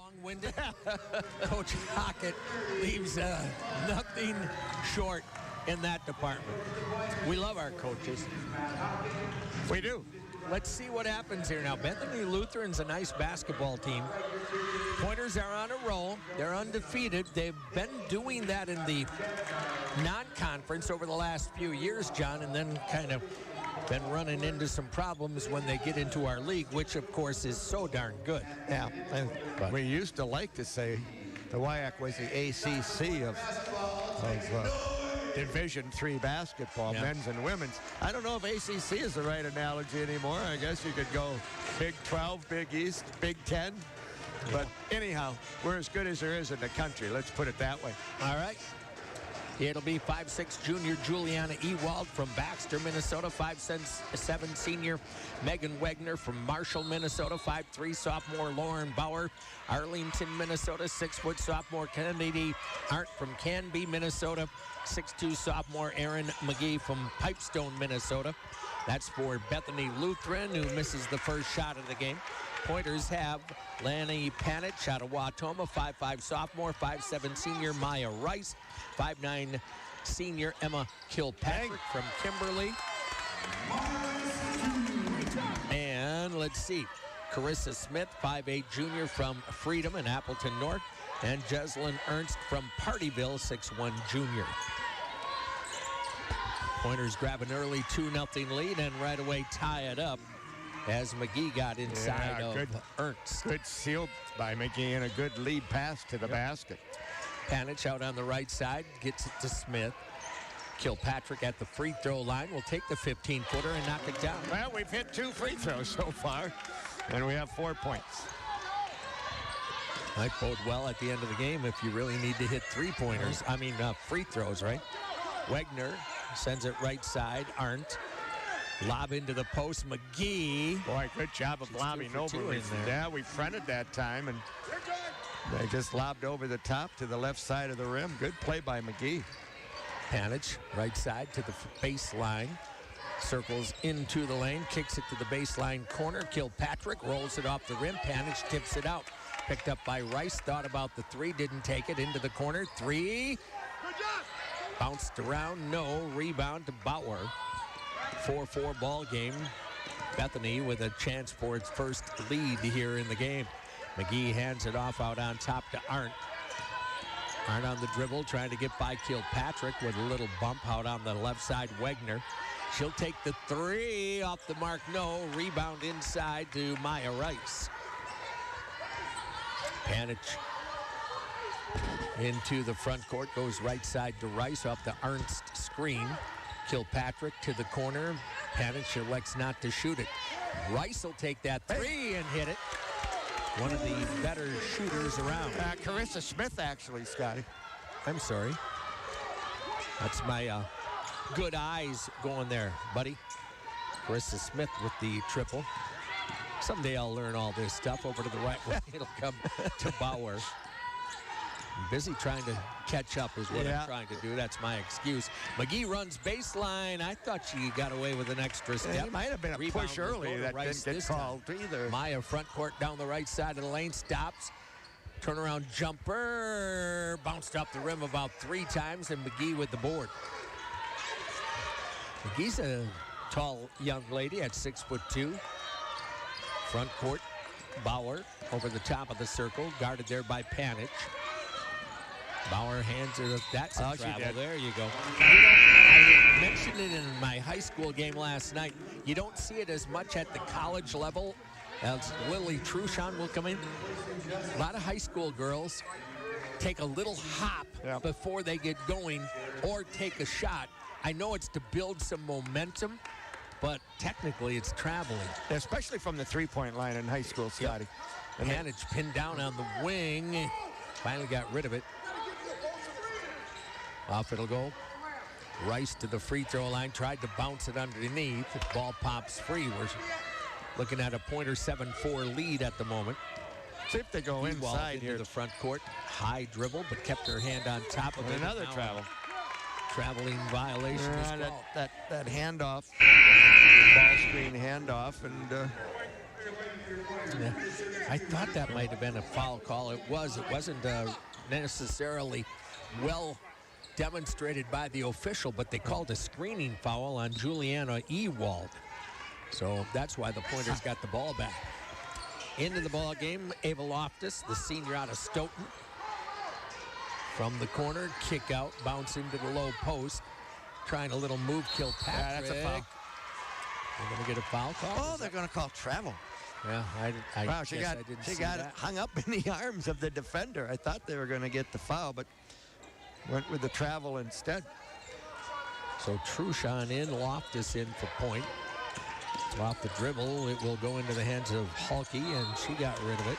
long-winded. Coach Hockett leaves nothing short in that department. We love our coaches. We do. Let's see what happens here now. Bethany Lutheran's a nice basketball team. Pointers are on a roll. They're undefeated. They've been doing that in the non-conference over the last few years, John, and then kind of been running into some problems when they get into our league, which, of course, is so darn good. Yeah, and we used to like to say the WIAC was the ACC of Division III basketball, men's and women's. I don't know if ACC is the right analogy anymore. I guess you could go Big 12, Big East, Big 10. But anyhow, we're as good as there is in the country. Let's put it that way. All right. It'll be 5'6" junior Juliana Ewald from Baxter, Minnesota. 5'7" senior Megan Wegner from Marshall, Minnesota. 5'3" sophomore Lauren Bauer, Arlington, Minnesota. 6' sophomore Kennedy Arndt from Canby, Minnesota. 6'2" sophomore Erin McGee from Pipestone, Minnesota. That's for Bethany Lutheran, who misses the first shot of the game. Pointers have Lanny Panich out of Watoma, 5'5" sophomore, 5'7" senior Maya Rice, 5'9" senior Emma Kilpatrick from Kimberly. And let's see, Carissa Smith, 5'8" junior from Freedom in Appleton North, and Jeslyn Ernst from Partyville, 6'1" junior. Pointers grab an early 2-0 lead and right away tie it up as McGee got inside of Ernst. Good seal by McGee and a good lead pass to the basket. Panich out on the right side, gets it to Smith. Kilpatrick at the free throw line will take the 15-footer and knock it down. Well, we've hit 2 free throws so far, and we have 4 points. Might bode well at the end of the game if you really need to hit three-pointers. I mean, free throws, right? Wegner sends it right side. Arndt. Lob into the post. McGee. Boy, good job of lobbing over. Yeah, we fronted that time, and they just lobbed over the top to the left side of the rim. Good play by McGee. Panich, right side to the baseline. Circles into the lane, kicks it to the baseline corner. Kilpatrick rolls it off the rim. Panich tips it out. Picked up by Rice. Thought about the three, didn't take it. Into the corner. 3. Bounced around. No. Rebound to Bauer. 4-4 ball game. Bethany with a chance for its first lead here in the game. McGee hands it off out on top to Arndt. Arndt on the dribble, trying to get by Kilpatrick with a little bump out on the left side. Wegner. She'll take the 3 off the mark. No. Rebound inside to Maya Rice. Panich into the front court, goes right side to Rice off the Ernst screen. Kilpatrick to the corner. Panich elects not to shoot it. Rice will take that 3 and hit it. One of the better shooters around. Carissa Smith, actually, Scotty. I'm sorry. That's my good eyes going there, buddy. Carissa Smith with the triple. Someday I'll learn all this stuff over to the right way. It'll come to Bauer. I'm busy trying to catch up is what I'm trying to do. That's my excuse. McGee runs baseline. I thought she got away with an extra step. It might have been a Rebound push early that didn't get called either. Maya front court down the right side of the lane, stops. Turnaround jumper. Bounced off the rim about 3 times, and McGee with the board. McGee's a tall young lady at 6'2". Front court, Bauer over the top of the circle, guarded there by Panich. Bauer hands her. That's a travel. There you go. I mentioned it in my high school game last night. You don't see it as much at the college level. As Lily Truchon will come in. A lot of high school girls take a little hop before they get going or take a shot. I know it's to build some momentum, but technically it's traveling. Especially from the three-point line in high school, Scotty. Yep. Panich pinned down on the wing. Finally got rid of it. Off it'll go. Rice to the free throw line. Tried to bounce it underneath. The ball pops free. We're looking at a Pointer 7-4 lead at the moment. See if they go inside here. The front court. High dribble, but kept her hand on top of it. Another travel. Traveling violation as well. That handoff. Ball screen handoff, and Yeah. I thought that might have been a foul call. It was. It wasn't necessarily well demonstrated by the official, but they called a screening foul on Juliana Ewald. So that's why the Pointers got the ball back. Into the ball game, Ava Loftus, the senior out of Stoughton. From the corner, kick out, bounce into the low post. Trying a little move, Kilpatrick. Yeah, that's a foul. They're going to get a foul call? Oh, they're going to call travel. Yeah, wow, she got that. hung up in the arms of the defender. I thought they were going to get the foul, but went with the travel instead. So Truchon in, Loftus in for point. Off the dribble, it will go into the hands of Halke, and she got rid of it.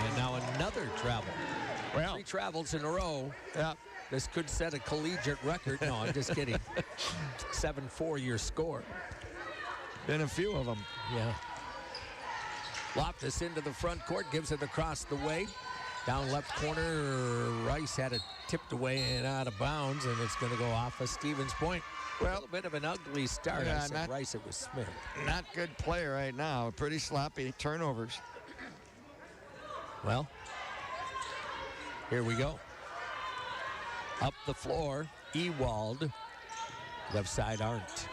And now another travel. Well, 3 travels in a row. Yeah. This could set a collegiate record. No, I'm just kidding. 7-4 your score. Been a few of them. Yeah. Loftus into the front court, gives it across the way. Down left corner, Rice had it tipped away and out of bounds, and it's going to go off of Stevens Point. Well, a little bit of an ugly start. Yeah, I said Rice, it was Smith. Not good play right now. Pretty sloppy turnovers. Well, here we go. Up the floor, Ewald. Left side, Arndt.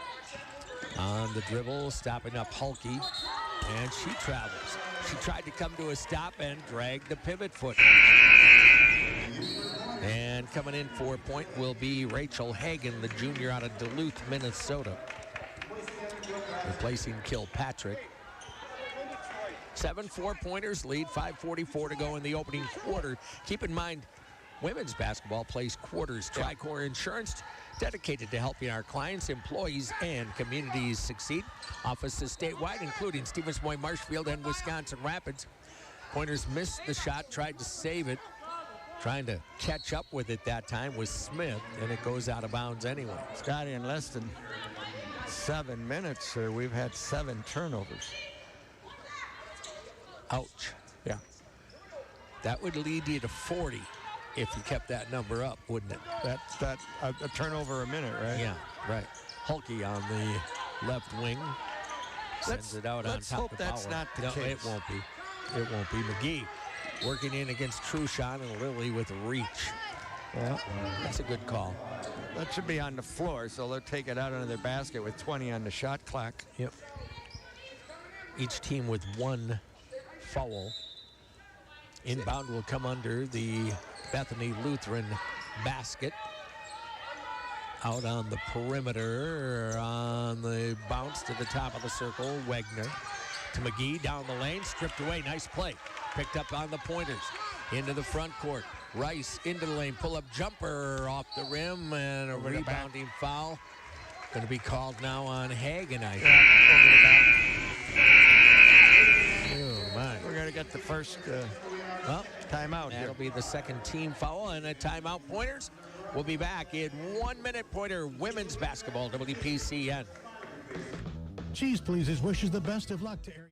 On the dribble, stopping up Halke, and she travels. She tried to come to a stop and dragged the pivot foot. And coming in for a point will be Rachel Hagan, the junior out of Duluth, Minnesota. Replacing Kilpatrick. 7-4 Pointers lead, 5:44 to go in the opening quarter. Keep in mind, women's basketball plays quarters. Tricor Insurance, dedicated to helping our clients, employees, and communities succeed. Offices statewide, including Stevens Point, Marshfield, and Wisconsin Rapids. Pointers missed the shot, tried to save it. Trying to catch up with it that time was Smith, and it goes out of bounds anyway. Scotty, in less than 7 minutes, we've had 7 turnovers. Ouch. Yeah. That would lead you to 40 if you kept that number up, wouldn't it? That a turnover a minute, right? Yeah, right. Halke on the left wing sends it out on Let's top hope of that's Bauer. not the No, case. it won't be. It won't be. McGee working in against Truchon and Lilly with reach. Yeah. That's a good call. That should be on the floor, so they'll take it out under their basket with 20 on the shot clock. Yep. Each team with 1 foul. Inbound will come under the Bethany Lutheran basket. Out on the perimeter, on the bounce to the top of the circle, Wegner. To McGee, down the lane, stripped away, nice play. Picked up on the Pointers, into the front court. Rice into the lane, pull-up jumper off the rim, and a rebounding foul. Going to be called now on Hagan, I think. Oh, my. We're going to get the first timeout here. That'll be the second team foul and a timeout. Pointers. We'll be back in 1 minute. Pointer women's basketball, WPCN. Cheese Pleases wishes the best of luck to Eric.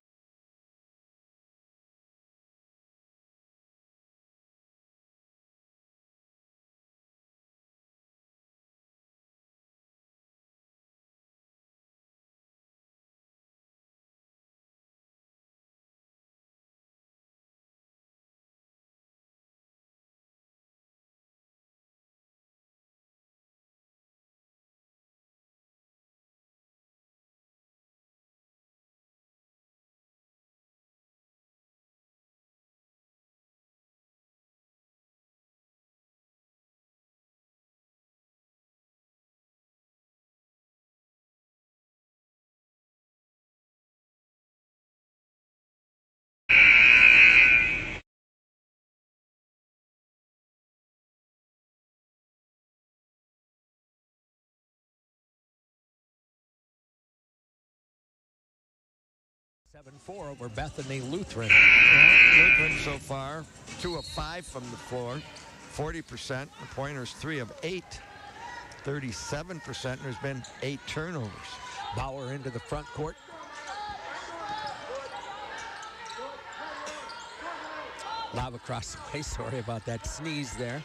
Seven-4 over Bethany Lutheran. Lutheran so far, 2 of 5 from the floor, 40%. The Pointers 3 of 8, 37%. There's been 8 turnovers. Bauer into the front court. Lob across the way. Sorry about that sneeze there.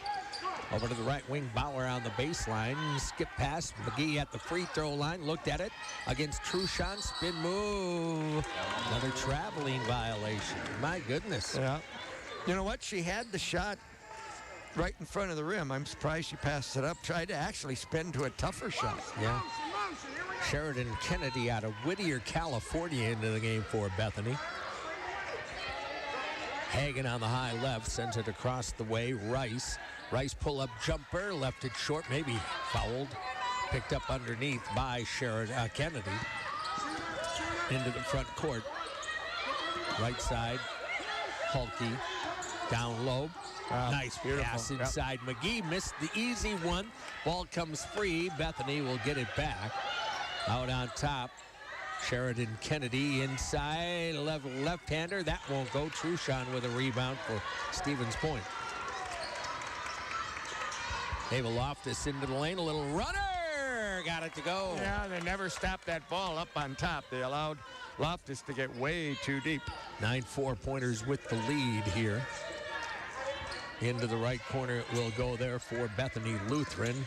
Over to the right wing, Bauer on the baseline. Skip pass, McGee at the free throw line. Looked at it against Truchon. Spin move. Another traveling violation. My goodness. Yeah. You know what? She had the shot right in front of the rim. I'm surprised she passed it up. Tried to actually spin to a tougher shot. Yeah. Sheridan Kennedy out of Whittier, California into the game for Bethany. Hagan on the high left, sends it across the way. Rice pull-up jumper, left it short, maybe fouled. Picked up underneath by Sheridan Kennedy. Into the front court. Right side, Hulke down low. Nice pass inside. Yep. McGee missed the easy one. Ball comes free. Bethany will get it back. Out on top, Sheridan Kennedy inside, left-hander. That won't go. Truchon with a rebound for Stevens Point. Ava Loftus into the lane, a little runner. Got it to go. Yeah, they never stopped that ball up on top. They allowed Loftus to get way too deep. 9 4-pointers with the lead here. Into the right corner it will go there for Bethany Lutheran.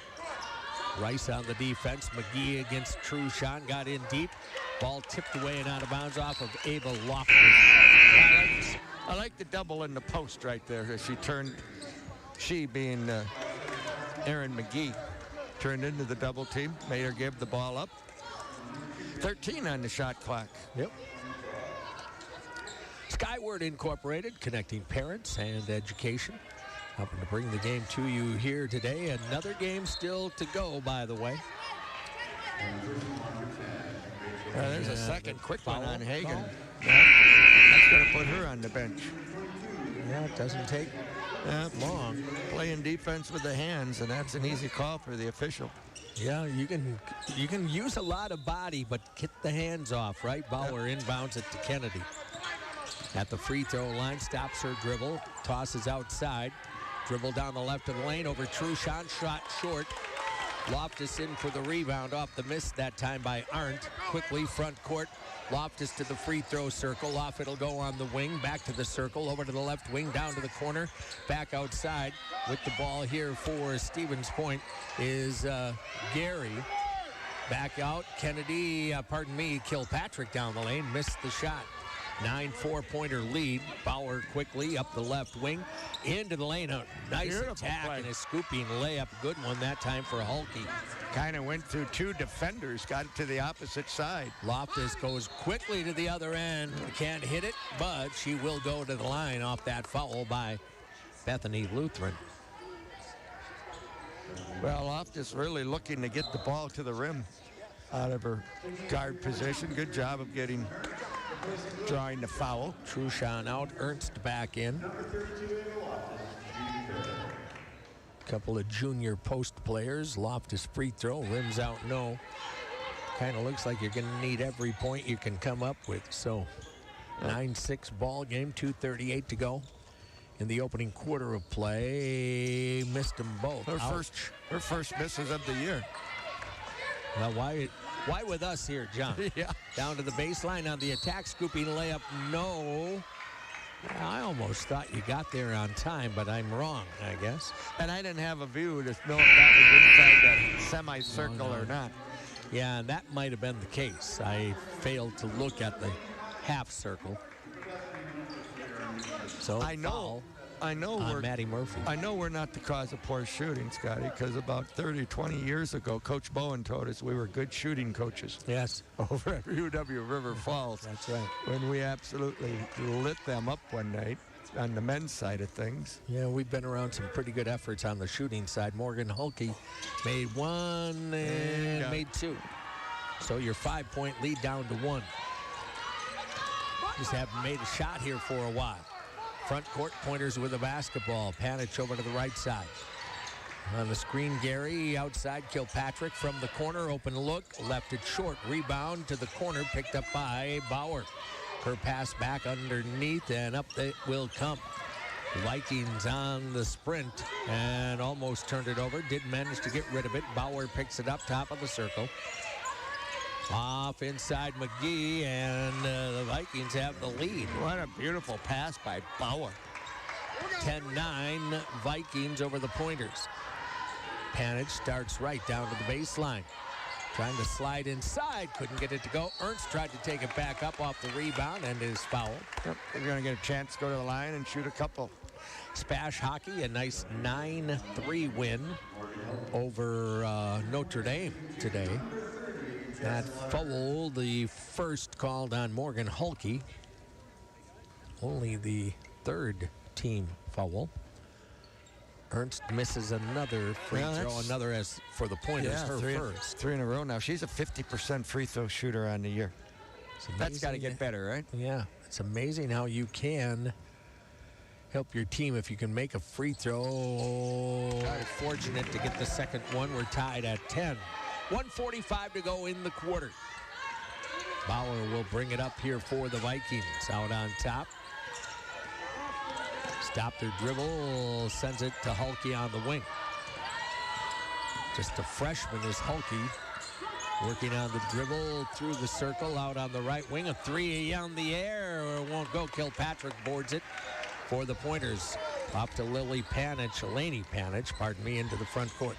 Rice on the defense. McGee against Truchon. Got in deep. Ball tipped away and out of bounds off of Ava Loftus. I like the double in the post right there. She being Erin McGee, turned into the double team. Made her give the ball up. 13 on the shot clock. Yep. Skyward Incorporated, connecting parents and education. Helping to bring the game to you here today. Another game still to go, by the way. There's a second quick one on Hagan. Yeah. That's going to put her on the bench. Yeah, it doesn't take long. Playing defense with the hands, and that's an easy call for the official. Yeah, you can use a lot of body, but get the hands off, right? Bauer inbounds it to Kennedy. At the free throw line, stops her dribble, tosses outside. Dribble down the left of the lane over Truchon, shot short. Loftus in for the rebound off the miss that time by Arndt. Quickly front court. Loftus to the free throw circle. Off it'll go on the wing. Back to the circle. Over to the left wing. Down to the corner. Back outside with the ball here for Stevens Point is Gary. Back out. Kennedy, Kilpatrick down the lane. Missed the shot. 9 4-pointer lead. Bauer quickly up the left wing. Into the lane. A nice Beautiful attack play. and a scooping layup. Good one that time for Hulke. Kind of went through two defenders, got it to the opposite side. Loftus goes quickly to the other end. Can't hit it, but she will go to the line off that foul by Bethany Lutheran. Well, Loftus really looking to get the ball to the rim out of her guard position. Good job of drawing the foul. Truchon out, Ernst back in. Couple of junior post players. Loftus free throw, rims out, no. Kind of looks like you're going to need every point you can come up with. So 9-6 ball game, 2:38 to go in the opening quarter of play. Missed them both. Her first misses of the year. Well, why with us here, John? Yeah. Down to the baseline on the attack, scooping layup, no. I almost thought you got there on time, but I'm wrong, I guess. And I didn't have a view to know if that was inside that semicircle or not. Yeah, and that might have been the case. I failed to look at the half circle. So I know Maddie Murphy. I know we're not the cause of poor shooting, Scotty, because about 20 years ago, Coach Bowen told us we were good shooting coaches. Yes. Over at UW River Falls. That's right. When we absolutely lit them up one night on the men's side of things. Yeah, we've been around some pretty good efforts on the shooting side. Morgan Hulke made one and made two. So your 5-point lead down to 1. Just haven't made a shot here for a while. Front court, Pointers with a basketball. Panich over to the right side. On the screen, Gary. Outside, Kilpatrick from the corner. Open look. Left it short. Rebound to the corner. Picked up by Bauer. Her pass back underneath, and up it will come. Vikings on the sprint and almost turned it over. Did manage to get rid of it. Bauer picks it up top of the circle. Off inside McGee, and the Vikings have the lead. What a beautiful pass by Bauer. 10-9 Vikings over the Pointers. Panage starts right down to the baseline. Trying to slide inside, couldn't get it to go. Ernst tried to take it back up off the rebound and is fouled. Yep, they're going to get a chance to go to the line and shoot a couple. Spash hockey, a nice 9-3 win over Notre Dame today. That foul, the first called on Morgan Hulke. Only the third team foul. Ernst misses another free throw, another as for the Pointers, her first. 3 in a row now. She's a 50% free throw shooter on the year. That's got to get better, right? Yeah, it's amazing how you can help your team if you can make a free throw. Fortunate to get the second one. We're tied at 10. 1:45 to go in the quarter. Bauer will bring it up here for the Vikings. Out on top. Stopped their dribble, sends it to Hulke on the wing. Just a freshman is Hulke. Working on the dribble through the circle, out on the right wing. A three on the air, won't go. Kilpatrick boards it for the Pointers. Up to Laney Panage, pardon me, into the front court.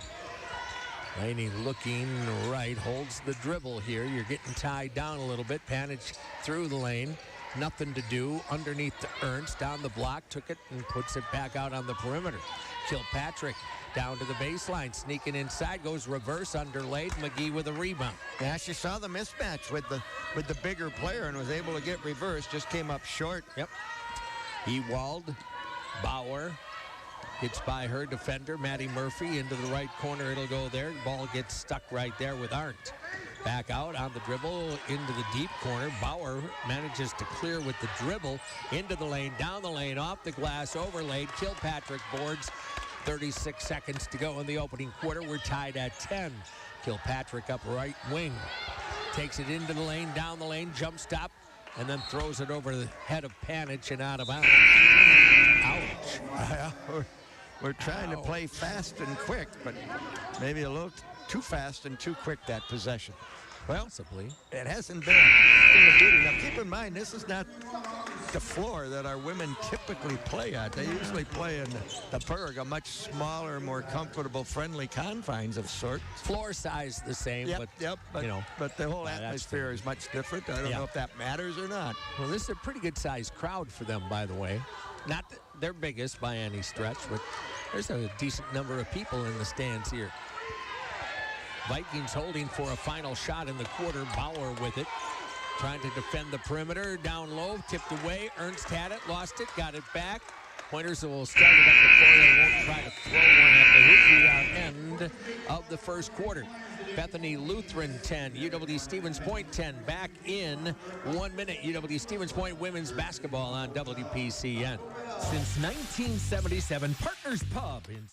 Laney looking right, holds the dribble here. You're getting tied down a little bit. Panage through the lane. Nothing to do underneath the Ernst on the block, took it and puts it back out on the perimeter. Kilpatrick down to the baseline, sneaking inside, goes reverse, underlaid. McGee with a rebound. Yeah, she saw the mismatch with the bigger player and was able to get reverse, just came up short. Yep. Ewald, Bauer gets by her defender, Maddie Murphy, into the right corner. It'll go there. Ball gets stuck right there with Arndt. Back out on the dribble into the deep corner. Bauer manages to clear with the dribble into the lane, down the lane, off the glass, overlaid. Kilpatrick boards. 36 seconds to go in the opening quarter. We're tied at 10. Kilpatrick up right wing. Takes it into the lane, down the lane, jump stop, and then throws it over the head of Panage and out of bounds. Ouch. We're trying to play fast and quick, but maybe a little too fast and too quick that possession. Well, possibly. It hasn't been a beauty. Now, keep in mind, this is not the floor that our women typically play at. They usually play in the Berg, a much smaller, more comfortable, friendly confines of sorts. Floor size the same, but you know, but the whole atmosphere is much different. I don't know if that matters or not. Well, this is a pretty good sized crowd for them, by the way. Not their biggest by any stretch, but there's a decent number of people in the stands here. Vikings holding for a final shot in the quarter. Bauer with it. Trying to defend the perimeter. Down low. Tipped away. Ernst had it. Lost it. Got it back. Pointers will start it up the floor. They won't try to throw one at the hoop. We are end of the first quarter. Bethany Lutheran 10. UW Stevens Point 10. Back in 1 minute. UW Stevens Point women's basketball on WPCN. Since 1977, Partners Pub in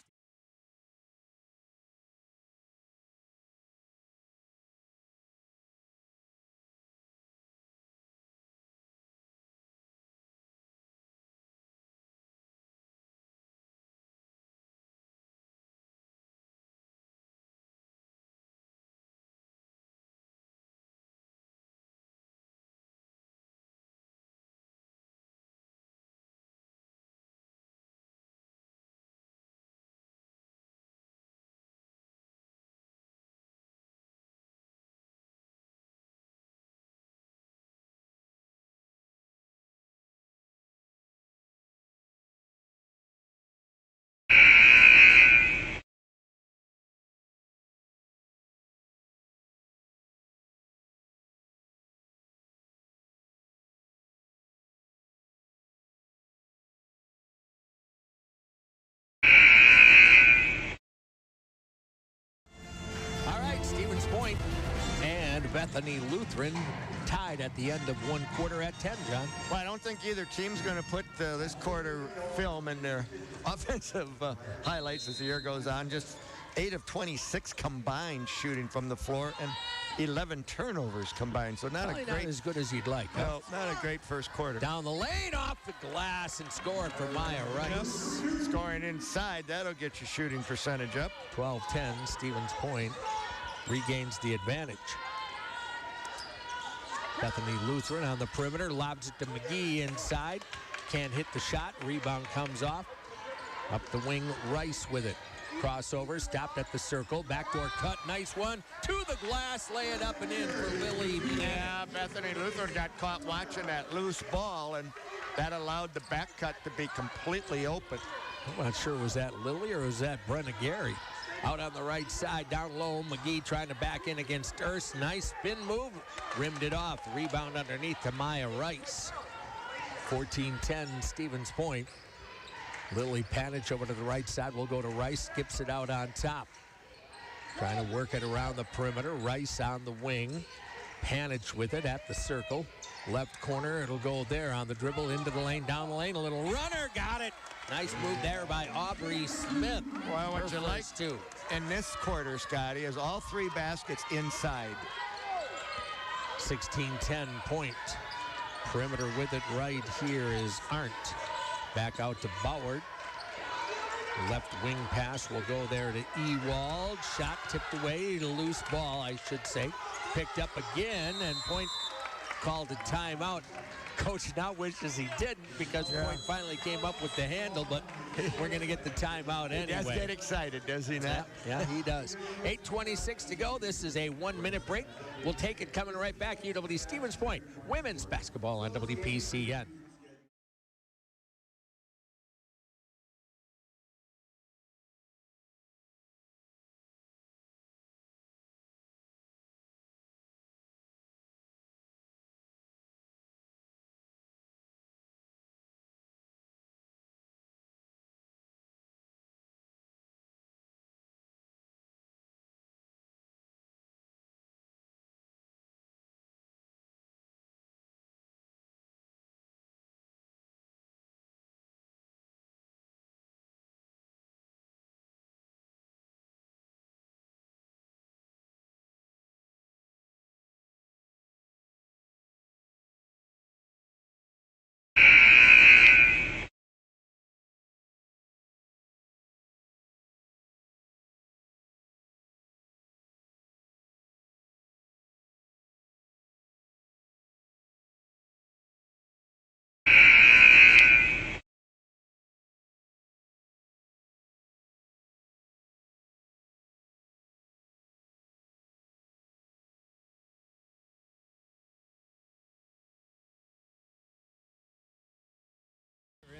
Point and Bethany Lutheran tied at the end of one quarter at 10, John. Well, I don't think either team's going to put this quarter film in their offensive highlights as the year goes on. Just 8 of 26 combined shooting from the floor and 11 turnovers combined. So not as good as you'd like. No, not a great first quarter. Down the lane, off the glass, and scored for Maya Rice. Yep. Scoring inside, that'll get your shooting percentage up. 12-10, Stevens Point regains the advantage. Bethany Lutheran on the perimeter, lobs it to McGee inside. Can't hit the shot. Rebound comes off. Up the wing, Rice with it. crossover, stopped at the circle, backdoor cut, nice one, to the glass, lay it up and in for Lily. Yeah, Bethany Lutheran got caught watching that loose ball, and that allowed the back cut to be completely open. I'm not sure, was that Lily or was that Brenna Gary? Out on the right side, down low, McGee trying to back in against Urs. Nice spin move, rimmed it off. Rebound underneath to Maya Rice. 14-10, Stevens Point. Lily Panich over to the right side. Will go to Rice, skips it out on top. Trying to work it around the perimeter. Rice on the wing. Panich with it at the circle. Left corner, it'll go there on the dribble, into the lane, down the lane, a little runner, got it. Nice move there by Aubrey Smith. Well, what you like to in this quarter, Scotty, is all three baskets inside. 16-10 Point. Perimeter with it right here is Arndt. Back out to Bauer. Left wing pass will go there to Ewald. Shot tipped away, loose ball, I should say. Picked up again, and Point called a timeout. Coach now wishes he didn't, because Point finally came up with the handle, but we're going to get the timeout anyway. He does get excited, does he not? Yeah, he does. 8:26 to go. This is a 1-minute break. We'll take it coming right back. UW Stevens Point women's basketball on WPCN.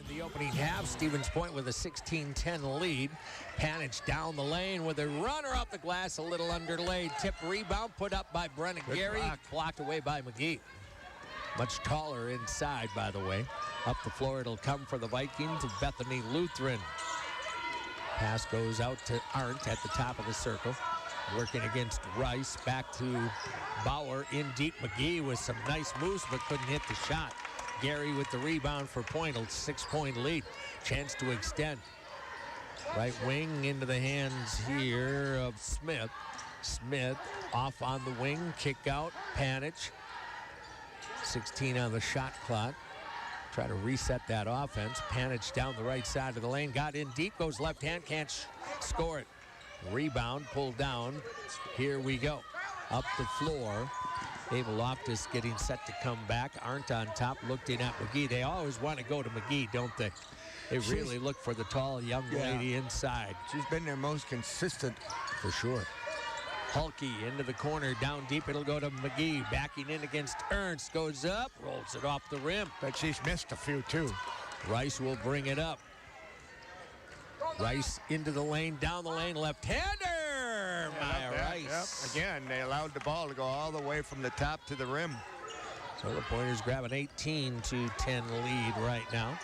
In the opening half, Stevens Point with a 16-10 lead. Panich down the lane with a runner off the glass, a little underlaid. Tip rebound put up by Brenna Gary. Blocked away by McGee. Much taller inside, by the way. Up the floor, it'll come for the Vikings of Bethany Lutheran. Pass goes out to Arndt at the top of the circle. Working against Rice. Back to Bauer in deep. McGee with some nice moves, but couldn't hit the shot. Gary with the rebound for Point, a 6-point lead. Chance to extend. Right wing into the hands here of Smith. Smith off on the wing, kick out, Panich. 16 on the shot clock. Try to reset that offense. Panich down the right side of the lane, got in deep, goes left hand, can't score it. Rebound, pulled down. Here we go. Up the floor. Ava Loftus getting set to come back. Arndt on top, looking at McGee. They always want to go to McGee, don't they? They really look for the tall young lady inside. She's been their most consistent. For sure. Hulke into the corner, down deep. It'll go to McGee. Backing in against Ernst. Goes up, rolls it off the rim. But she's missed a few, too. Rice will bring it up. Rice into the lane, down the lane, left-hander. Maya Rice. Yep. Again, they allowed the ball to go all the way from the top to the rim. So the Pointers grab an 18-10 lead right now.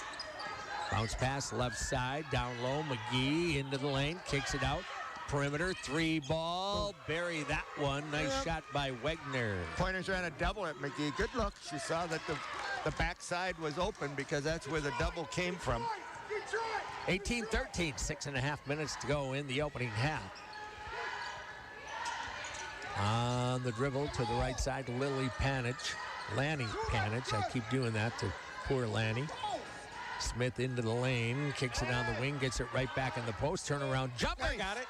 Bounce pass left side, down low. McGee into the lane, kicks it out. Perimeter, three ball. Bury that one. Nice shot by Wegner. Pointers ran a double at McGee. Good look. She saw that the backside was open, because that's where the double came from. 18-13, 6.5 minutes to go in the opening half. On the dribble to the right side, Lily Panich. Lanny Panich. I keep doing that to poor Lanny. Smith into the lane, kicks it on the wing, gets it right back in the post. Turnaround jumper, got it.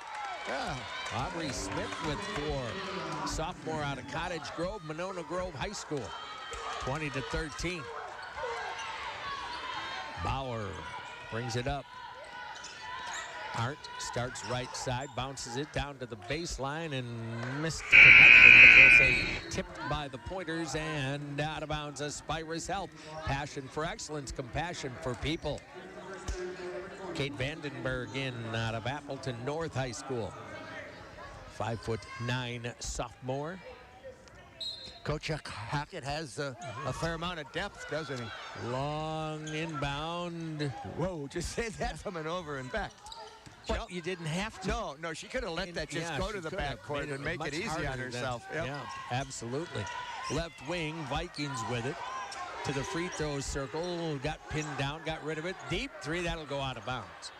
Yeah. Aubrey Smith with 4. Sophomore out of Cottage Grove, Monona Grove High School. 20-13. Bauer brings it up. Arndt starts right side, bounces it down to the baseline and missed connection, but they'll say tipped by the Pointers and out of bounds. Aspirus Health, passion for excellence, compassion for people. Kate Vandenberg in out of Appleton North High School. 5'9" sophomore. Coach Hackett has a fair amount of depth, doesn't he? Long inbound. Whoa, just say that from an over and back. But you didn't have to. No, she could have let that just go to the backcourt and make it easy on herself. Yeah, absolutely. Left wing, Vikings with it. To the free throw circle, got pinned down, got rid of it. Deep three, that'll go out of bounds.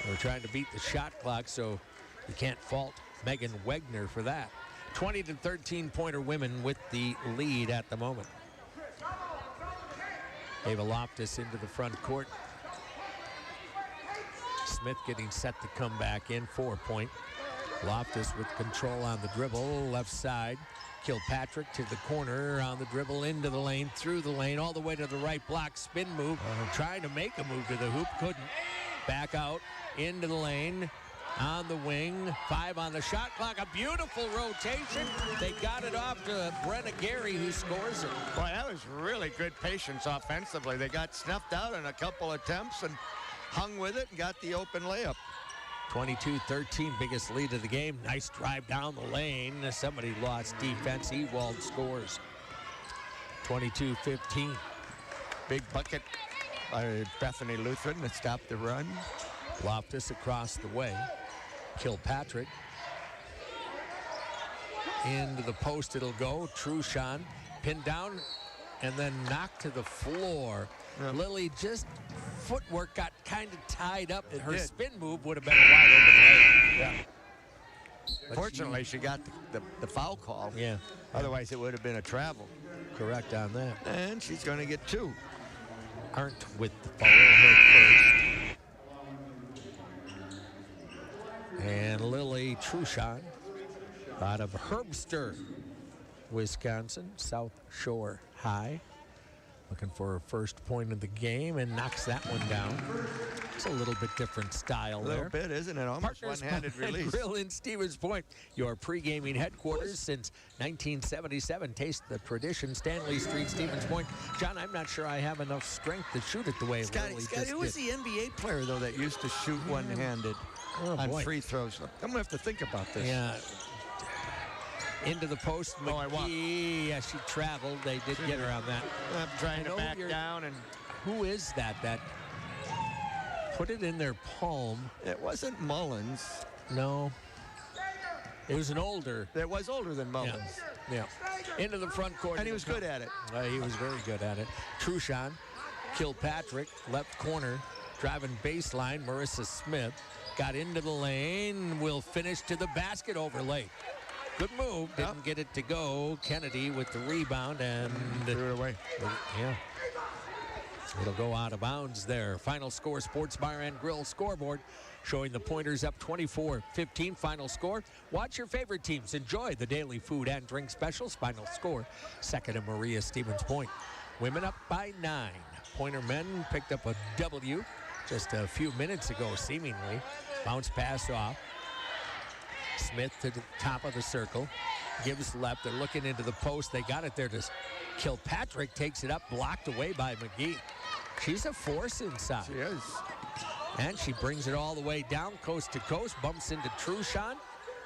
We're trying to beat the shot clock, so you can't fault Megan Wegner for that. 20 to 13 Pointer women with the lead at the moment. Ava Loftus into the front court. Smith getting set to come back in, 4-point. Loftus with control on the dribble, left side. Kilpatrick to the corner on the dribble, into the lane, through the lane, all the way to the right block, spin move, trying to make a move to the hoop, couldn't. Back out, into the lane, on the wing, 5 on the shot clock, a beautiful rotation. They got it off to Brenna Gary, who scores it. Boy, that was really good patience offensively. They got snuffed out in a couple attempts and hung with it and got the open layup. 22-13, biggest lead of the game. Nice drive down the lane. Somebody lost defense. Ewald scores. 22-15. Big bucket by Bethany Lutheran that stopped the run. Loftus across the way. Kilpatrick. Into the post it'll go. Truchon pinned down and then knocked to the floor. Yep. Lily just footwork got kind of tied up. Her spin move would have been a wide open layup. Yeah. But fortunately, she got the foul call. Yeah. Otherwise, it would have been a travel. Correct on that. And she's going to get 2. Arndt with the foul, her first. And Lily Truchon out of Herbster, Wisconsin, South Shore High. Looking for her first point of the game and knocks that one down. It's a little bit different style there. A little bit, isn't it? Almost Partners one-handed release. Grill in Stevens Point, your pre-gaming headquarters since 1977. Taste the tradition, Stanley Street, Stevens Point. John, I'm not sure I have enough strength to shoot it the way Lily just did. Who was the NBA player, though, that used to shoot one-handed on free throws? I'm going to have to think about this. Yeah. Into the post, McGee. Yeah, she traveled. They did get her on that. I'm trying to back down. And who is that put it in their palm? It wasn't Mullins. No. It was an older. It was older than Mullins. Yeah. Into the front court. And he was good at it. He was very good at it. Truchon, Kilpatrick, left corner, driving baseline. Marissa Smith got into the lane. Will finish to the basket overlay. Good move. Didn't get it to go. Kennedy with the rebound and threw it away. Yeah. It'll go out of bounds there. Final score, Sports Bar and Grill scoreboard showing the Pointers up 24-15. Final score. Watch your favorite teams. Enjoy the daily food and drink specials. Final score, second and Maria Stevens Point. Women up by 9. Pointer men picked up a W just a few minutes ago, seemingly. Bounce pass off. Smith to the top of the circle, gives left. They're looking into the post. They got it there to Kilpatrick, takes it up, blocked away by McGee. She's a force inside. She is. And she brings it all the way down, coast to coast, bumps into Truchon,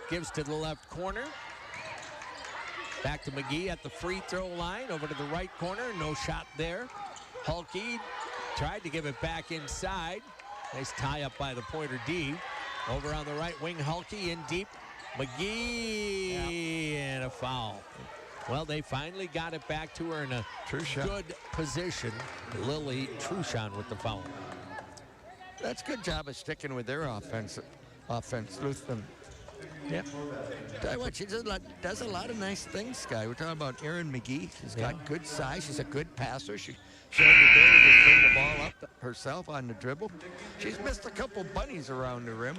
gives to the left corner. Back to McGee at the free throw line, over to the right corner, no shot there. Hulke tried to give it back inside. Nice tie up by the Pointer D. Over on the right wing, Hulke in deep. McGee and a foul. Well, they finally got it back to her in a good position. Lily Truchon with the foul. That's a good job of sticking with their offense, Lutheran. Yeah. Tell you what, she does a lot of nice things, Sky. We're talking about Erin McGee. She's got good size. She's a good passer. She showed the ability to bring the ball up herself on the dribble. She's missed a couple bunnies around the rim,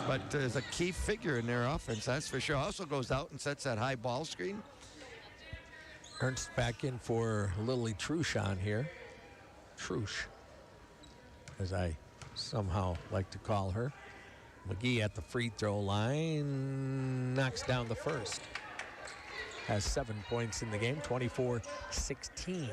but is a key figure in their offense, that's for sure. Also goes out and sets that high ball screen. Ernst back in for Lily Truchon here. Truch, as I somehow like to call her. McGee at the free throw line, knocks down the first. Has 7 points in the game, 24-16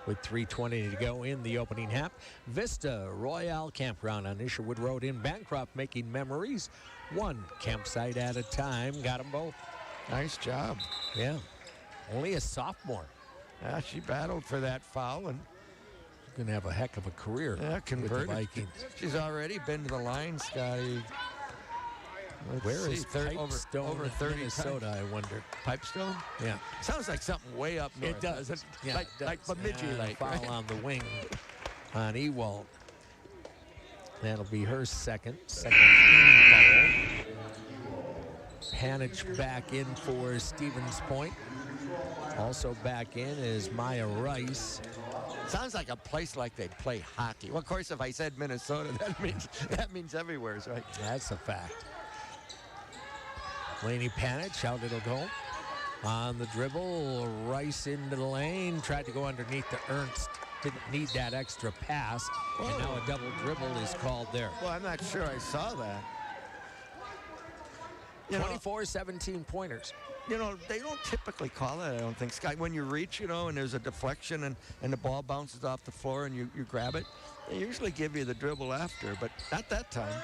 with 3:20 to go in the opening half. Vista Royale Campground on Isherwood Road in Bancroft, making memories one campsite at a time. Got them both. Nice job. Yeah, only a sophomore. Yeah, she battled for that foul and Going to have a heck of a career with converted. the Vikings. She's already been to the line, Scotty. Where is Pipestone, over 30 Minnesota, times. I wonder. Pipestone? Yeah. Sounds like something way up north. It does. Yeah, like, it does. like Bemidji Lake, foul right? on the wing on Ewald. That'll be her second team foul. Panich back in for Stevens Point. Also back in is Maya Rice. Sounds like a place like they'd play hockey. Well, of course, if I said Minnesota, that means everywhere, right? That's a fact. Laney Panich, out it'll go. On the dribble, Rice into the lane. Tried to go underneath the Ernst. Didn't need that extra pass. And now a double dribble is called there. Well, I'm not sure I saw that. 24-17 pointers. You know, they don't typically call that, I don't think, Scott. When you reach, and there's a deflection and the ball bounces off the floor and you grab it, they usually give you the dribble after, but not that time.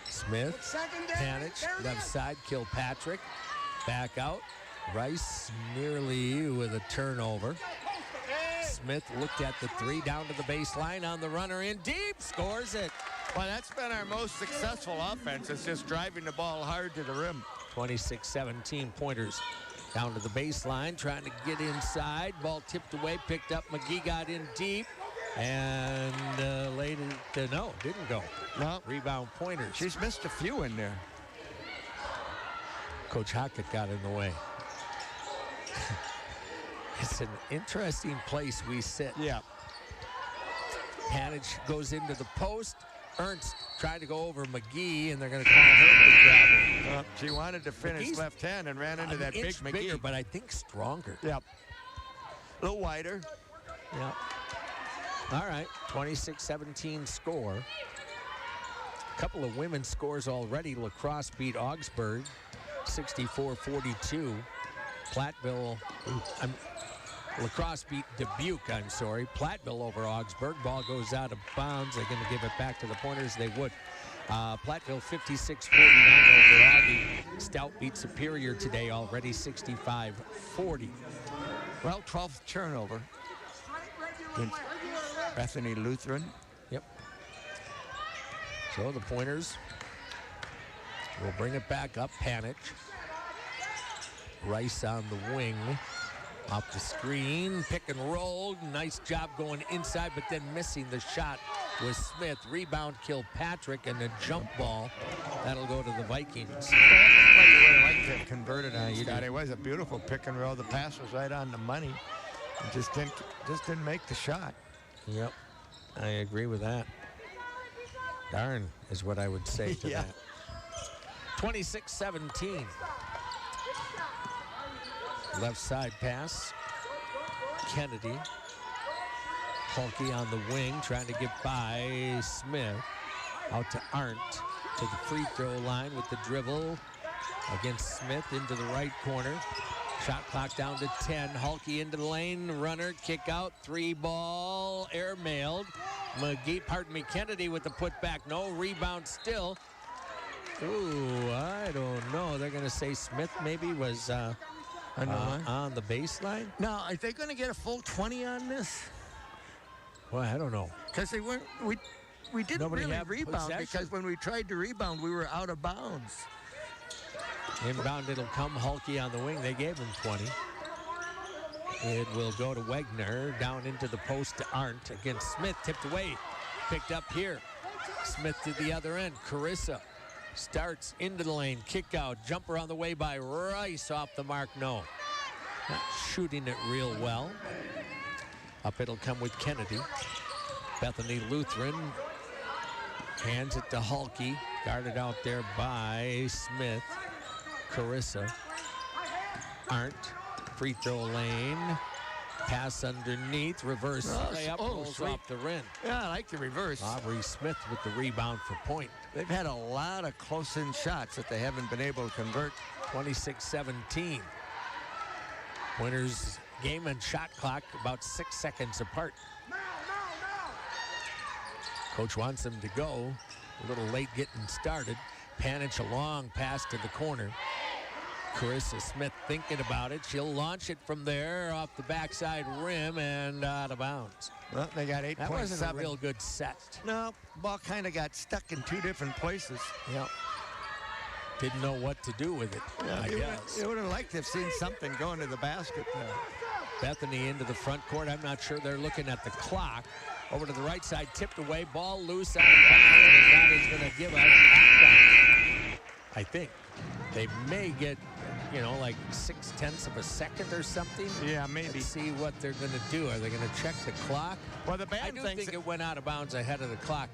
Smith, Panich, left side, Kilpatrick. Back out. Rice nearly with a turnover. Smith looked at the three, down to the baseline on the runner in deep, scores it. Well, that's been our most successful offense. It's just driving the ball hard to the rim. 26-17 pointers down to the baseline, trying to get inside. Ball tipped away, picked up. McGee got in deep and laid it. No, didn't go. No. Rebound pointers. She's missed a few in there. Coach Hockett got in the way. It's an interesting place we sit. Yeah. Panich goes into the post. Ernst tried to go over McGee, and they're going to call her for travel. She wanted to finish McGee's left hand and ran into that big McGee. Bigger, but I think stronger. Yep. A little wider. Yep. All right, 26-17 score. A couple of women's scores already. La Crosse beat Augsburg, 64-42. Platteville, La Crosse beat Dubuque, Platteville over Augsburg. Ball goes out of bounds. They're going to give it back to the Pointers. They would. Platteville 56-49 over Augie. Stout beat Superior today already, 65-40. Well, 12th turnover against Bethany Lutheran. Yep. So the Pointers will bring it back up. Panich. Rice on the wing. Off the screen, pick and roll. Nice job going inside, but then missing the shot was Smith. Rebound, Kilpatrick, and a jump ball. That'll go to the Vikings. You really liked it converted on Scott. It was a beautiful pick and roll. The pass was right on the money. It just didn't make the shot. Yep, I agree with that. Darn is what I would say to that. 26-17. Left side pass. Kennedy. Hulke on the wing, trying to get by Smith. Out to Arndt, to the free throw line with the dribble against Smith into the right corner. Shot clock down to 10. Hulke into the lane, runner, kick out, three ball, air mailed. Kennedy with the putback, no rebound still. Ooh, I don't know. They're going to say Smith maybe was on the baseline. Now, are they going to get a full 20 on this? Well, I don't know. Because they weren't. We didn't Nobody really had rebound possession. because when we tried to rebound, we were out of bounds. Inbound, it'll come. Hulke on the wing. They gave him 20. It will go to Wegner, down into the post to Arndt against Smith. Tipped away. Picked up here. Smith to the other end. Carissa starts into the lane. Kick out. Jumper on the way by Rice. Off the mark. No. Not shooting it real well. Up it'll come with Kennedy. Bethany Lutheran hands it to Hulke. Guarded out there by Smith. Carissa. Arndt. Free throw lane. Pass underneath, reverse layup, rolls sweet. off the rim. Yeah, I like the reverse. Aubrey Smith with the rebound for point. They've had a lot of close-in shots that they haven't been able to convert. 26-17. Pointers game and shot clock about 6 seconds apart. Coach wants them to go. A little late getting started. Panich a long pass to the corner. Carissa Smith thinking about it. She'll launch it from there off the backside rim and out of bounds. Well, they got 8.7. That wasn't a real good set. No, ball kind of got stuck in two different places. Yep. Didn't know what to do with it, I guess. You would have liked to have seen something going to the basket there. Bethany into the front court. I'm not sure they're looking at the clock. Over to the right side, tipped away, ball loose out of bounds, and that is going to give us halftime. I think they may get, like 0.6 of a second or something. Yeah, maybe. Let's see what they're going to do. Are they going to check the clock? Well, the band I do think it went out of bounds ahead of the clock.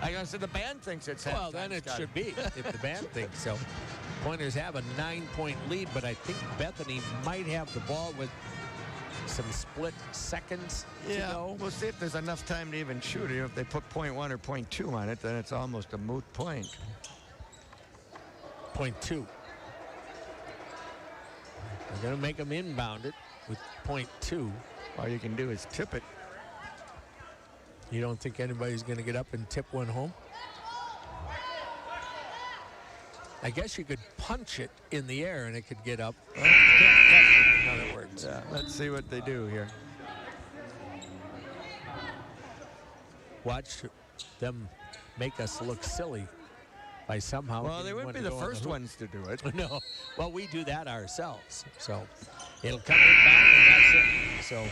I gotta say the band thinks it's halftime. Well, then it should be if the band thinks so. Pointers have a 9-point lead, but I think Bethany might have the ball with some split seconds to go. We'll see if there's enough time to even shoot it. If they put 0.1 or 0.2 on it, then it's almost a moot point. 0.2. They're going to make them inbound it with 0.2. All you can do is tip it. You don't think anybody's going to get up and tip one home? I guess you could punch it in the air and it could get up. You can't catch it, in other words. Yeah, let's see what they do here. Watch them make us look silly by somehow. Well, they wouldn't be the first ones to do it. No. Well, we do that ourselves. So it'll come inbound and that's it. So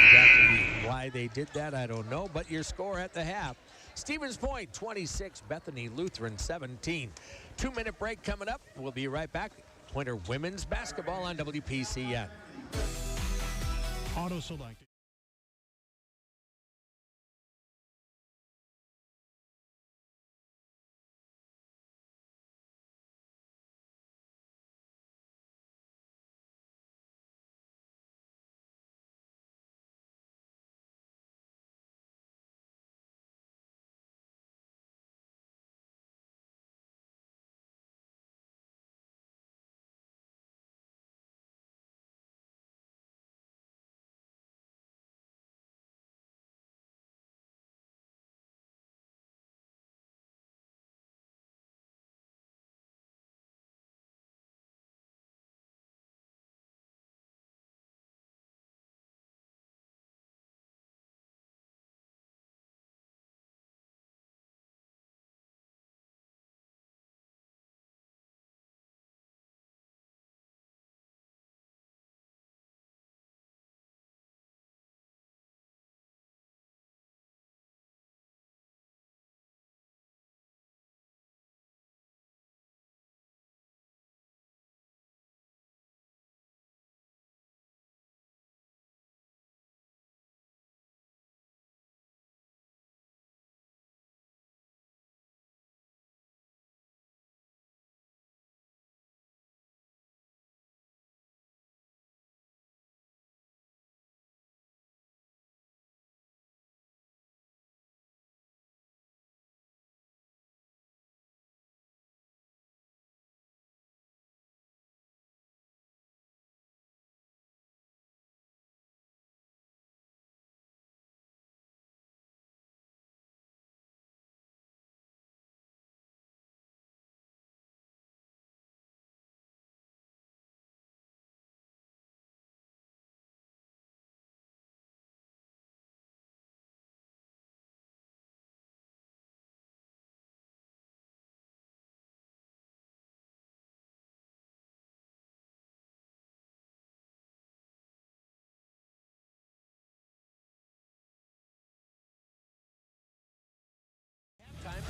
exactly why they did that, I don't know. But your score at the half. Stevens Point 26, Bethany Lutheran 17. 2-minute break coming up. We'll be right back. Pointer women's basketball on WPCN. Auto select.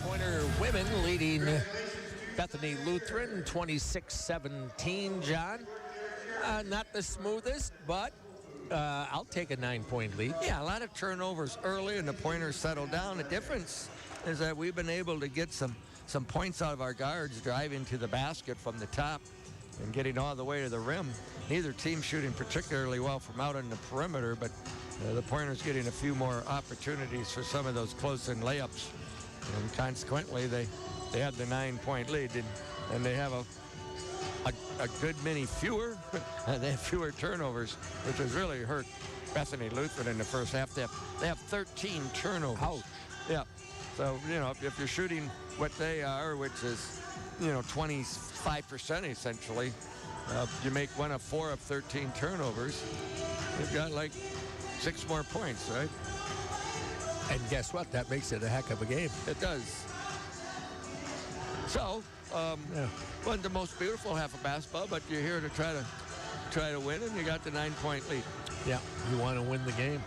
Pointer women leading Bethany Lutheran 26-17, John. Not the smoothest, but I'll take a 9-point lead. Yeah, a lot of turnovers early and the Pointers settled down. The difference is that we've been able to get some points out of our guards driving to the basket from the top. and getting all the way to the rim. Neither team shooting particularly well from out on the perimeter, but the Pointers getting a few more opportunities for some of those close-in layups. And consequently, they had the 9-point lead, and they have a good many fewer. They have fewer turnovers, which has really hurt Bethany Lutheran in the first half. They have 13 turnovers. Ouch. Yeah. So, if you're shooting what they are, which is, 25% essentially, you make 1 of 4 of 13 turnovers, you've got like 6 more points, right? And guess what? That makes it a heck of a game. It does. So, wasn't the most beautiful half of basketball, but you're here to try to win, and you got the 9-point lead. Yeah, you want to win the game.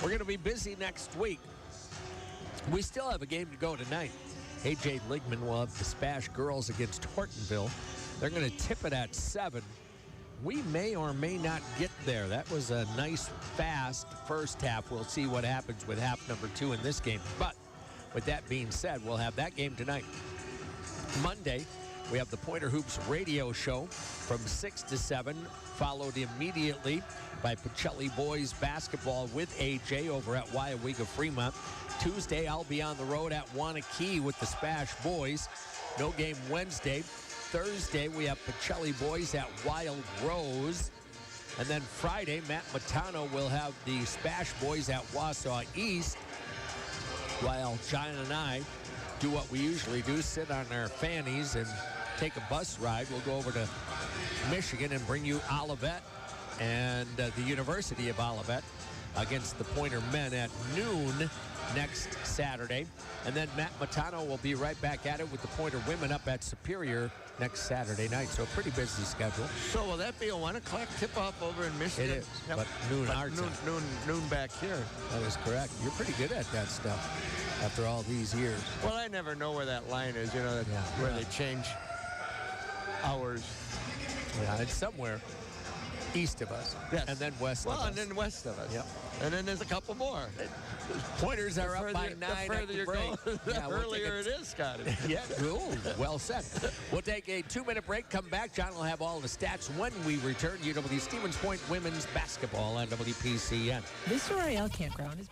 We're going to be busy next week. We still have a game to go tonight. A.J. Ligman will have the Spash girls against Hortonville. They're going to tip it at 7. We may or may not get there. That was a nice, fast first half. We'll see what happens with half number 2 in this game. But with that being said, we'll have that game tonight. Monday, we have the Pointer Hoops radio show from 6 to 7, followed immediately by Pacelli boys basketball with AJ over at Wyawega Fremont. Tuesday, I'll be on the road at Wanakee with the Spash boys. No game Wednesday. Thursday, we have Pacelli boys at Wild Rose. And then Friday, Matt Matano will have the Spash boys at Wausau East, while John and I do what we usually do, sit on our fannies and take a bus ride. We'll go over to Michigan and bring you Olivet and the University of Olivet against the Pointer men at noon next Saturday. And then Matt Matano will be right back at it with the Pointer women up at Superior next Saturday night. So a pretty busy schedule. So will that be a 1 o'clock tip-off over in Michigan? It is, but noon our time. Noon back here. That is correct. You're pretty good at that stuff after all these years. Well, I never know where that line is, where they change hours. Yeah, it's somewhere east of us. Yes. And then west of us. And then west of us. Yep. And then there's a couple more. Pointers are up by 9 The further you're going, the earlier it is, Scotty. Yeah, cool. Well said. We'll take a 2-minute break, come back. John will have all the stats when we return. UW Stevens Point women's basketball on WPCN. This Royale campground is...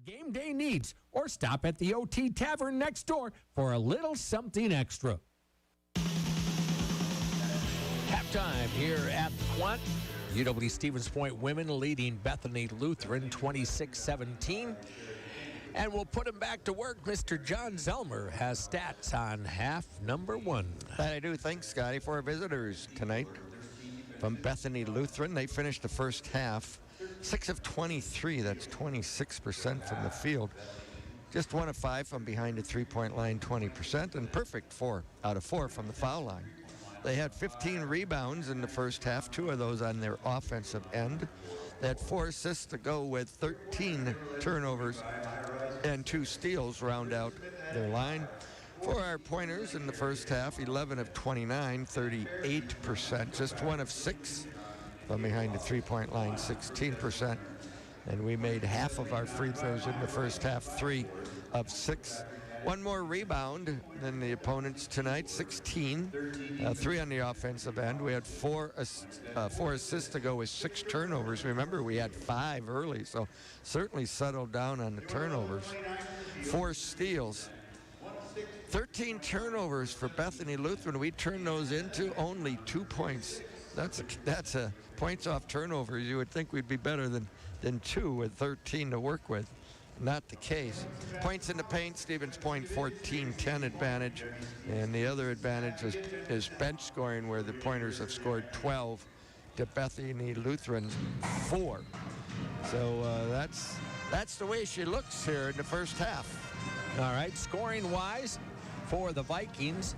Game day needs, or stop at the OT Tavern next door for a little something extra. Halftime here at the Quandt. UW Stevens Point women leading Bethany Lutheran 26-17. And we'll put him back to work. Mr. John Zelmer has stats on half number 1. That I do. Thanks, Scotty, for our visitors tonight from Bethany Lutheran. They finished the first half 6 of 23. That's 26% from the field. Just 1 of 5 from behind the three-point line, 20%, and perfect 4 out of 4 from the foul line. They had 15 rebounds in the first half, 2 of those on their offensive end. They had 4 assists to go with 13 turnovers and 2 steals round out their line. For our pointers in the first half, 11 of 29, 38%. Just 1 of 6 from behind the three-point line, 16%. And we made half of our free throws in the first half, 3 of 6. 1 more rebound than the opponents tonight, 16. 3 on the offensive end. We had 4 assists to go with 6 turnovers. Remember, we had 5 early, so certainly settled down on the turnovers. 4 steals. 13 turnovers for Bethany Lutheran. We turned those into only 2 points. That's a points off turnovers. You would think we'd be better than 2 with 13 to work with. Not the case. Points in the paint, Stevens Point 14-10 advantage. And the other advantage is bench scoring, where the Pointers have scored 12 to Bethany Lutheran's 4. So that's the way she looks here in the first half. All right, scoring-wise for the Vikings,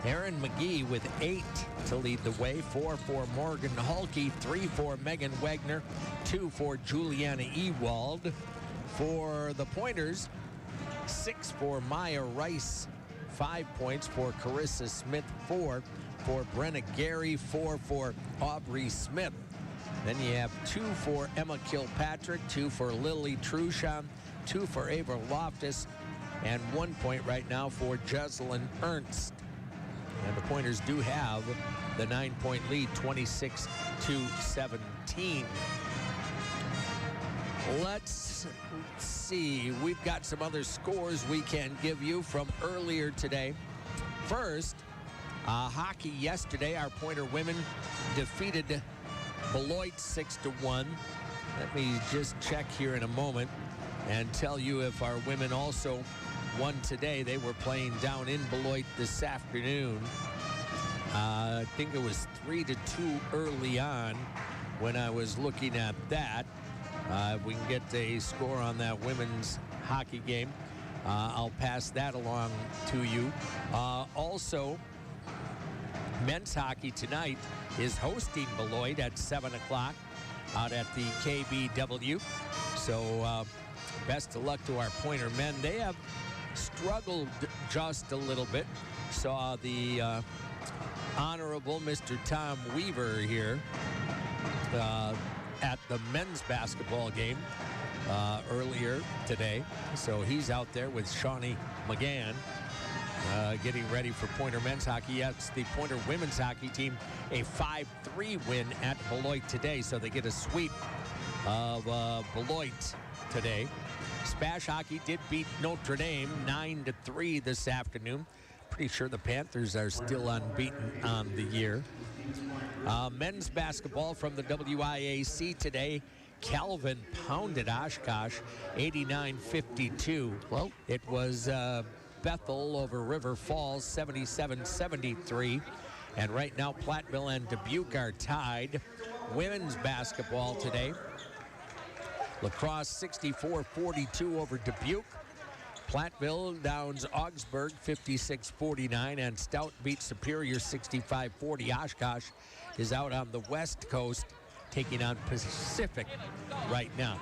Erin McGee with 8 to lead the way. 4 for Morgan Halke, 3 for Megan Wagner, 2 for Juliana Ewald. For the Pointers, 6 for Maya Rice, 5 points for Carissa Smith, 4 for Brenna Gary, 4 for Aubrey Smith. Then you have 2 for Emma Kilpatrick, 2 for Lily Trusham, 2 for Ava Loftus, and 1 point right now for Jocelyn Ernst. And the Pointers do have the 9-point lead, 26-17. Let's see. We've got some other scores we can give you from earlier today. First, hockey yesterday. Our Pointer women defeated Beloit 6-1. Let me just check here in a moment and tell you if our women also won today. They were playing down in Beloit this afternoon. I think it was 3-2 early on when I was looking at that. If we can get a score on that women's hockey game, I'll pass that along to you. Also, men's hockey tonight is hosting Beloit at 7 o'clock out at the KBW. So best of luck to our Pointer men. They have struggled just a little bit. Saw the Honorable Mr. Tom Weaver here at the men's basketball game earlier today. So he's out there with Shawnee McGann getting ready for Pointer men's hockey. Yes, the Pointer women's hockey team, a 5-3 win at Beloit today. So they get a sweep of Beloit today. Spash hockey did beat Notre Dame 9-3 this afternoon. Pretty sure the Panthers are still unbeaten on the year. Men's basketball from the WIAC today. Calvin pounded Oshkosh 89-52. Well, it was Bethel over River Falls 77-73. And right now Platteville and Dubuque are tied. Women's basketball today. La Crosse 64-42 over Dubuque. Platteville downs Augsburg 56-49, and Stout beats Superior 65-40. Oshkosh is out on the West Coast taking on Pacific right now.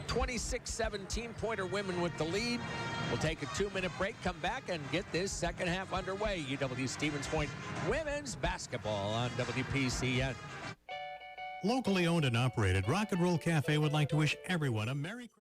26-17, Pointer women with the lead. We'll take a 2-minute break, come back, and get this second half underway. UW Stevens Point women's basketball on WPCN. Locally owned and operated, Rock and Roll Cafe would like to wish everyone a Merry Christmas.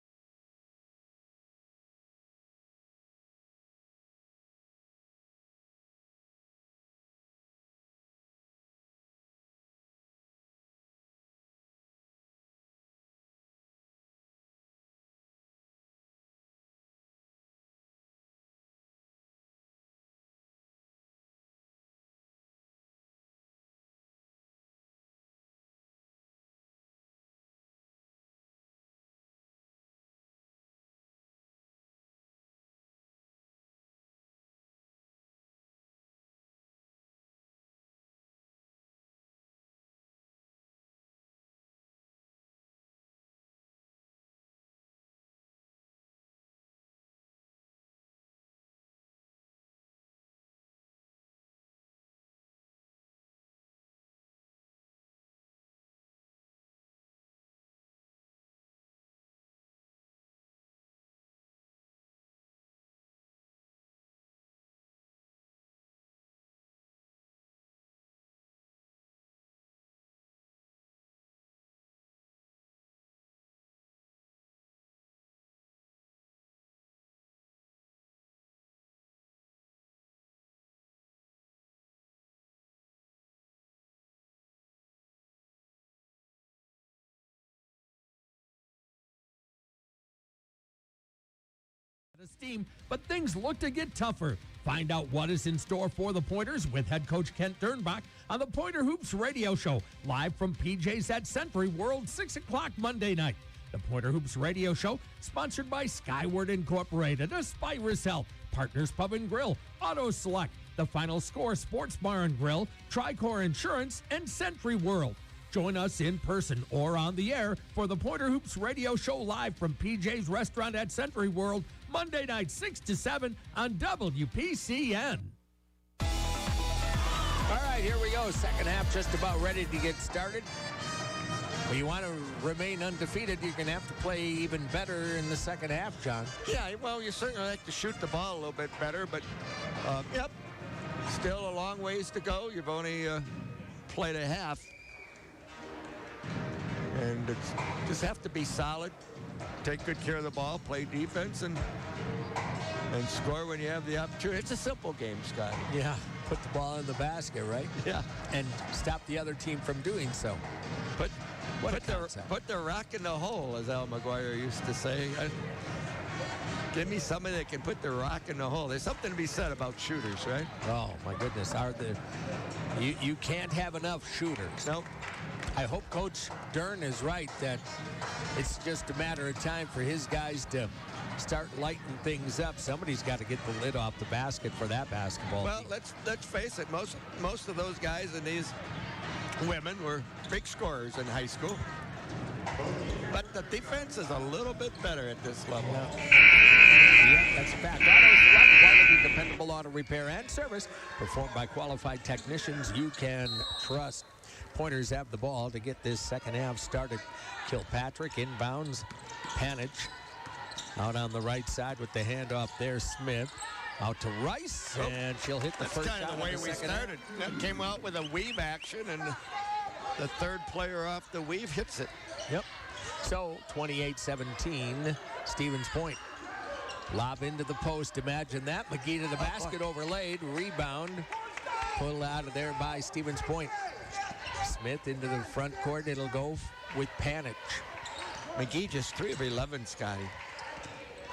Steam, but things look to get tougher. Find out what is in store for the Pointers with head coach Kent Dernbach on the Pointer Hoops radio show, live from PJ's at Century World, 6 o'clock Monday night. The Pointer Hoops radio show, sponsored by Skyward Incorporated, Aspirus Health, Partners Pub and Grill, Auto Select, The Final Score Sports Bar and Grill, Tricor Insurance, and Century World. Join us in person or on the air for the Pointer Hoops radio show live from PJ's Restaurant at Century World, Monday night 6 to 7 on WPCN. All right, here we go. Second half just about ready to get started. Well, you want to remain undefeated, you're going to have to play even better in the second half, John. Yeah, well, you certainly like to shoot the ball a little bit better, but, yep, still a long ways to go. You've only played a half. And it's just have to be solid, take good care of the ball, play defense, and score when you have the opportunity. It's a simple game, Scott. Yeah, put the ball in the basket, right? Yeah. And stop the other team from doing so. Put the rock in the hole, as Al McGuire used to say. Give me somebody that can put the rock in the hole. There's something to be said about shooters, right? Oh, my goodness. You can't have enough shooters. Nope. I hope Coach Dern is right that it's just a matter of time for his guys to start lighting things up. Somebody's got to get the lid off the basket for that basketball Well, team. let's face it. Most of those guys and these women were big scorers in high school. But the defense is a little bit better at this level. Yeah, that's a fact. Auto Select, quality, dependable auto repair and service performed by qualified technicians you can trust. Pointers have the ball to get this second half started. Kilpatrick inbounds. Panich out on the right side with the handoff there. Smith out to Rice, and she'll hit the first shot. That's kind of the way we started. That came out with a weave action, and the third player off the weave hits it. Yep. So 28-17, Stevens Point. Lob into the post. Imagine that. McGee to the basket, overlaid. Rebound. Pulled out of there by Stevens Point. Smith into the front court. It'll go with Panich. McGee just 3 of 11, Scotty.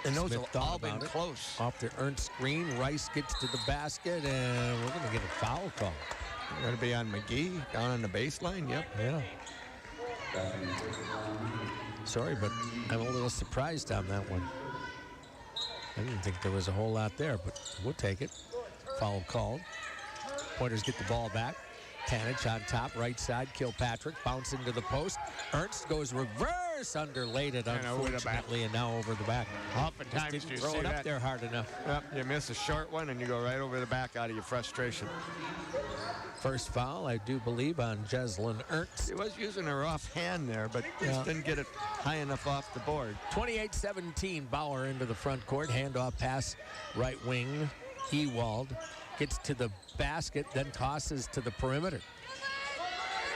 And those Smith have all been close. Off the Ernst screen. Rice gets to the basket, and we're going to get a foul call. Going to be on McGee down on the baseline. Yep. Yeah. Sorry, but I'm a little surprised on that one. I didn't think there was a whole lot there, but we'll take it. Foul called. Pointers get the ball back. Panich on top, right side. Kilpatrick bounce into the post. Ernst goes reverse, underlaid it unfortunately, and now over the back. Oftentimes just you didn't throw see it up that. there hard enough. Yep, you miss a short one and you go right over the back out of your frustration. First foul, I do believe, on Jeslyn Ernst. He was using her offhand there, but just didn't get it high enough off the board. 28-17, Bauer into the front court. Handoff pass, right wing. Ewald gets to the basket, then tosses to the perimeter.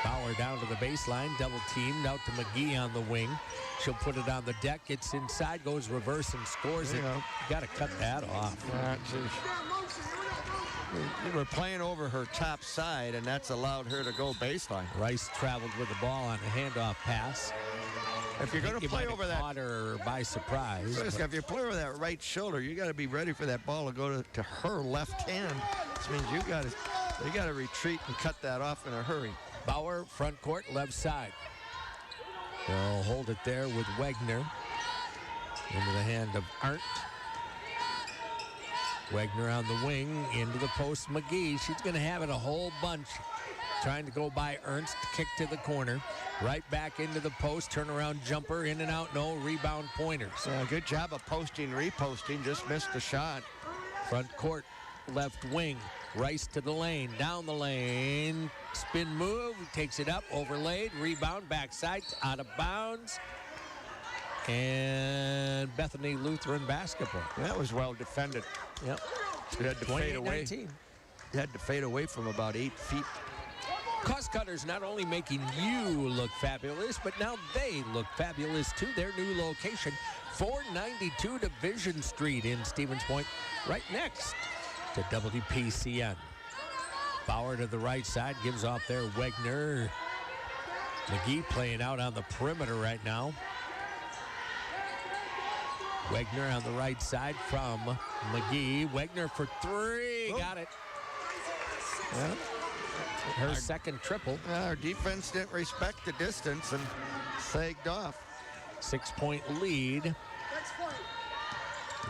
Bauer down to the baseline, double teamed out to McGee on the wing. She'll put it on the deck, gets inside, goes reverse and scores it. You got to cut that off. You were playing over her top side, and that's allowed her to go baseline. Rice traveled with the ball on a handoff pass. If you're going to play over that, caught her by surprise. If you play over that right shoulder, you got to be ready for that ball to go to her left hand. This means you got to retreat and cut that off in a hurry. Bauer, front court, left side. They'll hold it there with Wegner. Into the hand of Arndt. Wegner on the wing, into the post, McGee. She's going to have it a whole bunch. Trying to go by Ernst, kick to the corner. Right back into the post, turnaround jumper, in and out, no, rebound Pointers. Good job of posting, reposting, just missed the shot. Front court, left wing. Rice to the lane, down the lane. Spin move, takes it up, overlaid, rebound, backside, out of bounds. And Bethany Lutheran basketball. That was well defended. Yep. You had to fade away. 28-19. You had to fade away from about 8 feet. Cost Cutters not only making you look fabulous, but now they look fabulous too. Their new location, 492 Division Street in Stevens Point, right next to WPCN. Bauer to the right side, gives off there Wegner. McGee playing out on the perimeter right now. Wegner on the right side from McGee. Wegner for three. Oh. Got it. Yeah. Her second triple. Our defense didn't respect the distance and sagged off. 6-point lead.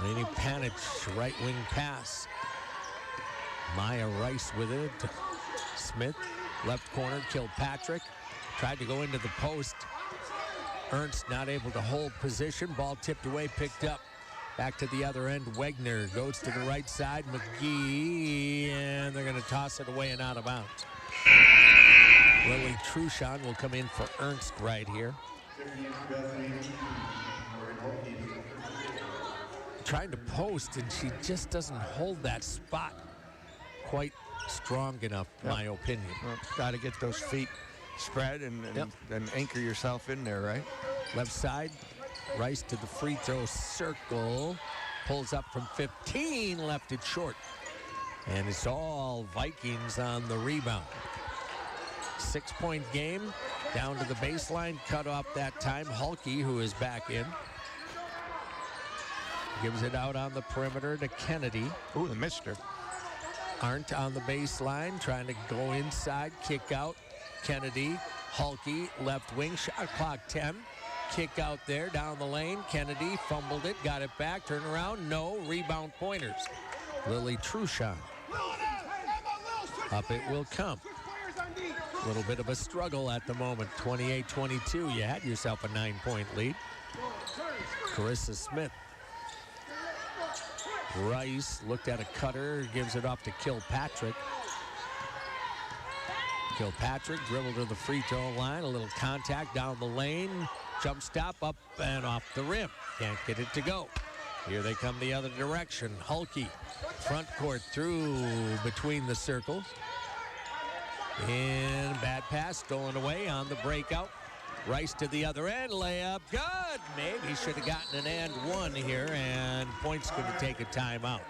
Laney Panich, right wing pass. Maya Rice with it. Smith, left corner, Kilpatrick. Tried to go into the post. Ernst not able to hold position. Ball tipped away, picked up. Back to the other end. Wegner goes to the right side. McGee, and they're going to toss it away and out of bounds. Lily Truchon will come in for Ernst right here. Trying to post, and she just doesn't hold that spot quite strong enough, in my opinion. Well, got to get those feet spread and anchor yourself in there, right? Left side, Rice to the free throw circle. Pulls up from 15, left it short. And it's all Vikings on the rebound. 6-point game, down to the baseline, cut off that time. Hulke, who is back in, gives it out on the perimeter to Kennedy. Ooh, the mister. Arndt on the baseline, trying to go inside, kick out. Kennedy, Hulke, left wing, shot clock 10. Kick out there, down the lane. Kennedy fumbled it, got it back, turn around, no, rebound Pointers. Lily Truchon. Up it will come. A little bit of a struggle at the moment. 28-22, you had yourself a 9-point lead. Carissa Smith. Rice looked at a cutter, gives it off to Kilpatrick. Kilpatrick dribbled to the free throw line, a little contact down the lane, jump stop up and off the rim. Can't get it to go. Here they come the other direction. Hulke, front court through between the circles. And bad pass stolen away on the breakout. Rice to the other end, layup, good. Maybe should have gotten an and one here, and Point's going to take a timeout.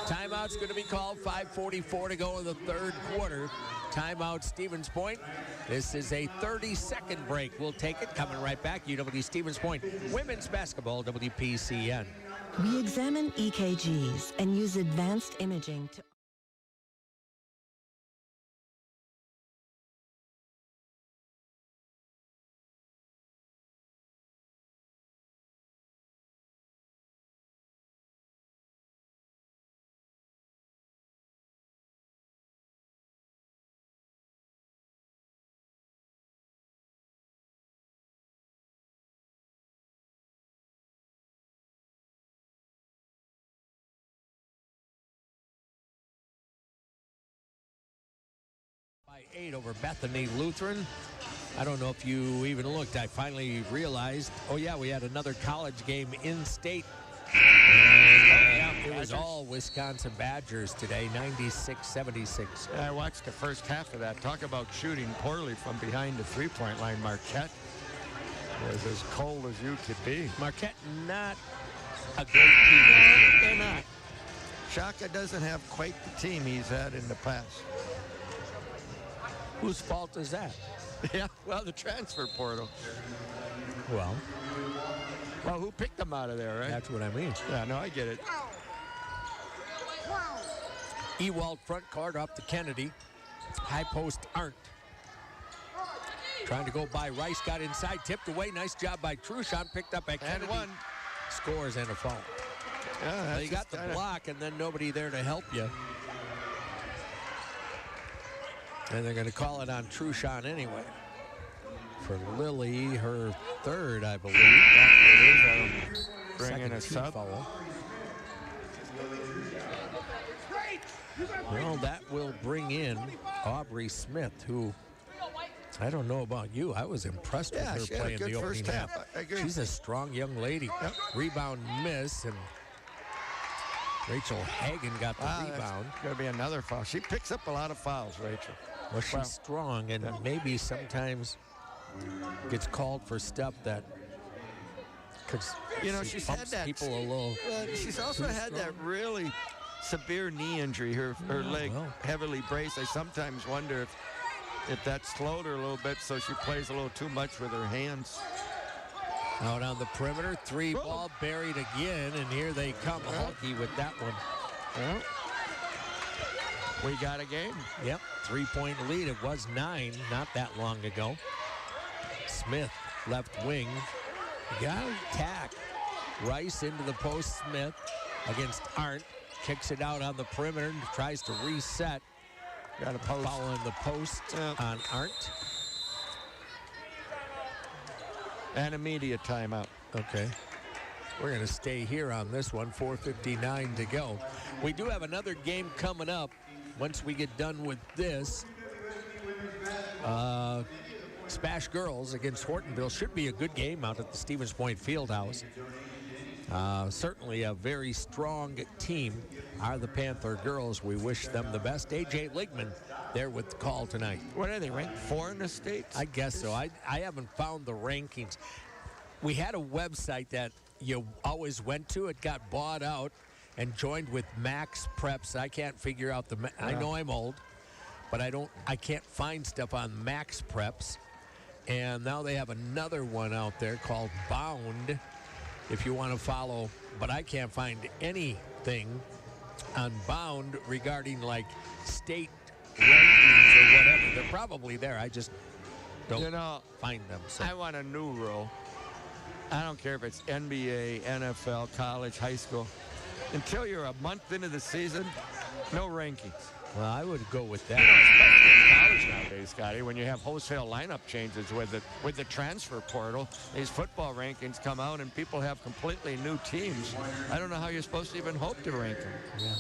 Timeout's going to be called, 5:44 to go in the third quarter. Timeout, Stevens Point. This is a 30-second break. We'll take it, coming right back. UW Stevens Point, women's basketball, WPCN. We examine EKGs and use advanced imaging to... By 8 over Bethany Lutheran. I don't know if you even looked. I finally realized, oh yeah, we had another college game in state. And it was all Wisconsin Badgers today, 96-76. I watched the first half of that. Talk about shooting poorly from behind the three-point line. Marquette was as cold as you could be. Marquette, not a great team. They're not. Shaka doesn't have quite the team he's had in the past. Whose fault is that? Yeah, well, the transfer portal. Well, who picked them out of there, right? That's what I mean. Yeah, no, I get it. Ewald front court up to Kennedy. High post Arndt. Trying to go by Rice, got inside, tipped away. Nice job by Truchon, picked up at Kennedy. And one. Scores and a foul. Yeah, well, you got the block and then nobody there to help you. And they're going to call it on Truchon anyway. For Lily, her third, I believe. Bring in a sub. Foul. Well, that will bring in Aubrey Smith, who, I don't know about you, I was impressed with her playing the opening half. I agree. She's a strong young lady. Yep. Rebound miss, and Rachel Hagan got the rebound. Going to be another foul. She picks up a lot of fouls, Rachel. Well, she's strong, and maybe sometimes gets called for stuff that could, she's had that. People a little. She's also had that really severe knee injury. Her leg heavily braced. I sometimes wonder if that slowed her a little bit, so she plays a little too much with her hands. Out on the perimeter, three ball buried again, and here they come, Hulky with that one. Well, we got a game. Yep, 3-point lead. It was 9 not that long ago. Smith, left wing, got an attack. Rice into the post, Smith against Arndt. Kicks it out on the perimeter, tries to reset. Got a post. Following the post on Arndt. And immediate timeout. Okay. We're going to stay here on this one. 4:59 to go. We do have another game coming up once we get done with this. Spash girls against Hortonville should be a good game out at the Stevens Point Fieldhouse. Certainly a very strong team are the Panther girls. We wish them the best. A.J. Ligman there with the call tonight. What are they, ranked 4 in the States? I guess so. I haven't found the rankings. We had a website that you always went to. It got bought out and joined with Max Preps. I can't figure out I know I'm old, but I can't find stuff on Max Preps. And now they have another one out there called Bound, if you want to follow, but I can't find anything on Bound regarding like state rankings or whatever. They're probably there. I just don't find them. So. I want a new rule. I don't care if it's NBA, NFL, college, high school. Until you're a month into the season, no rankings. Well, I would go with that. Especially in college nowadays, Scotty, when you have wholesale lineup changes with the transfer portal, these football rankings come out and people have completely new teams. I don't know how you're supposed to even hope to rank them. Yeah.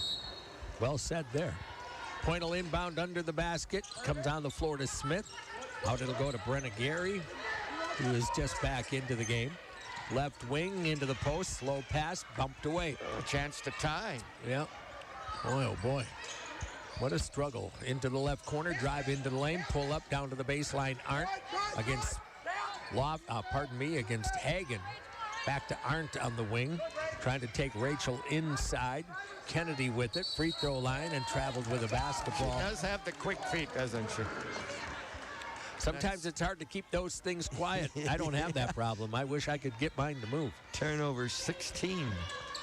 Well said there. Pointal inbound under the basket. Comes on the floor to Smith. Out it'll go to Brenna Gary, who is just back into the game. Left wing into the post. Slow pass. Bumped away. A chance to tie. Yep. Boy, oh boy. What a struggle. Into the left corner. Drive into the lane. Pull up down to the baseline. Arndt against against Hagen. Back to Arndt on the wing. Trying to take Rachel inside. Kennedy with it. Free throw line and traveled with a basketball. She does have the quick feet, doesn't she? Sometimes it's hard to keep those things quiet. I don't have that problem. I wish I could get mine to move. Turnover 16.